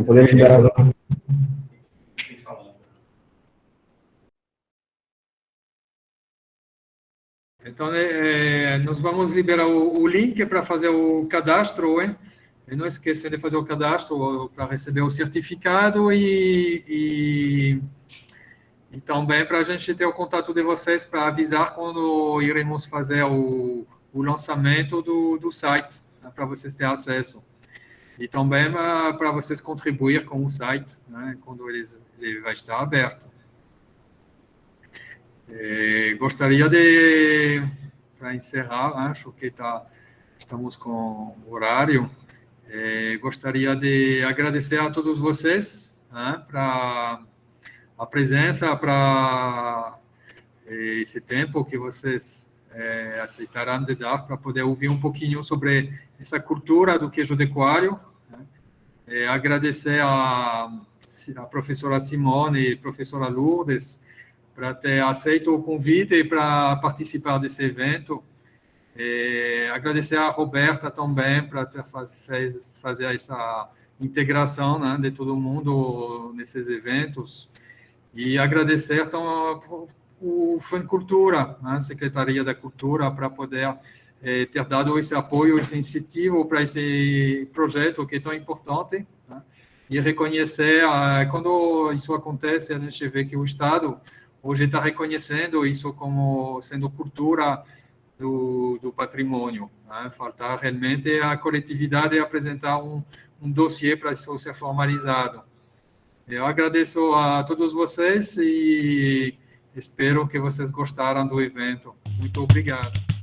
Podemos liberar agora. Então, nós vamos liberar o link para fazer o cadastro, hein? E não esqueça de fazer o cadastro para receber o certificado e também para a gente ter o contato de vocês para avisar quando iremos fazer o lançamento do site, né, para vocês terem acesso. E também para vocês contribuir com o site, né, quando ele vai estar aberto. Gostaria de, para encerrar, acho que estamos com o horário, gostaria de agradecer a todos vocês, né, para a presença, para esse tempo que vocês aceitaram de dar para poder ouvir um pouquinho sobre essa cultura do queijo de coalho. Né? Agradecer a professora Simone e a professora Lourdes para ter aceito o convite para participar desse evento. Agradecer a Roberta também para ter fazer essa integração, né, de todo mundo nesses eventos. E agradecer então o FAN Cultura, né, a Secretaria da Cultura, para poder ter dado esse apoio, esse incentivo para esse projeto que é tão importante, né, e reconhecer, quando isso acontece, a gente vê que o Estado hoje está reconhecendo isso como sendo cultura do patrimônio. Né? Falta realmente a coletividade apresentar um dossiê para isso ser formalizado. Eu agradeço a todos vocês e espero que vocês gostaram do evento. Muito obrigado.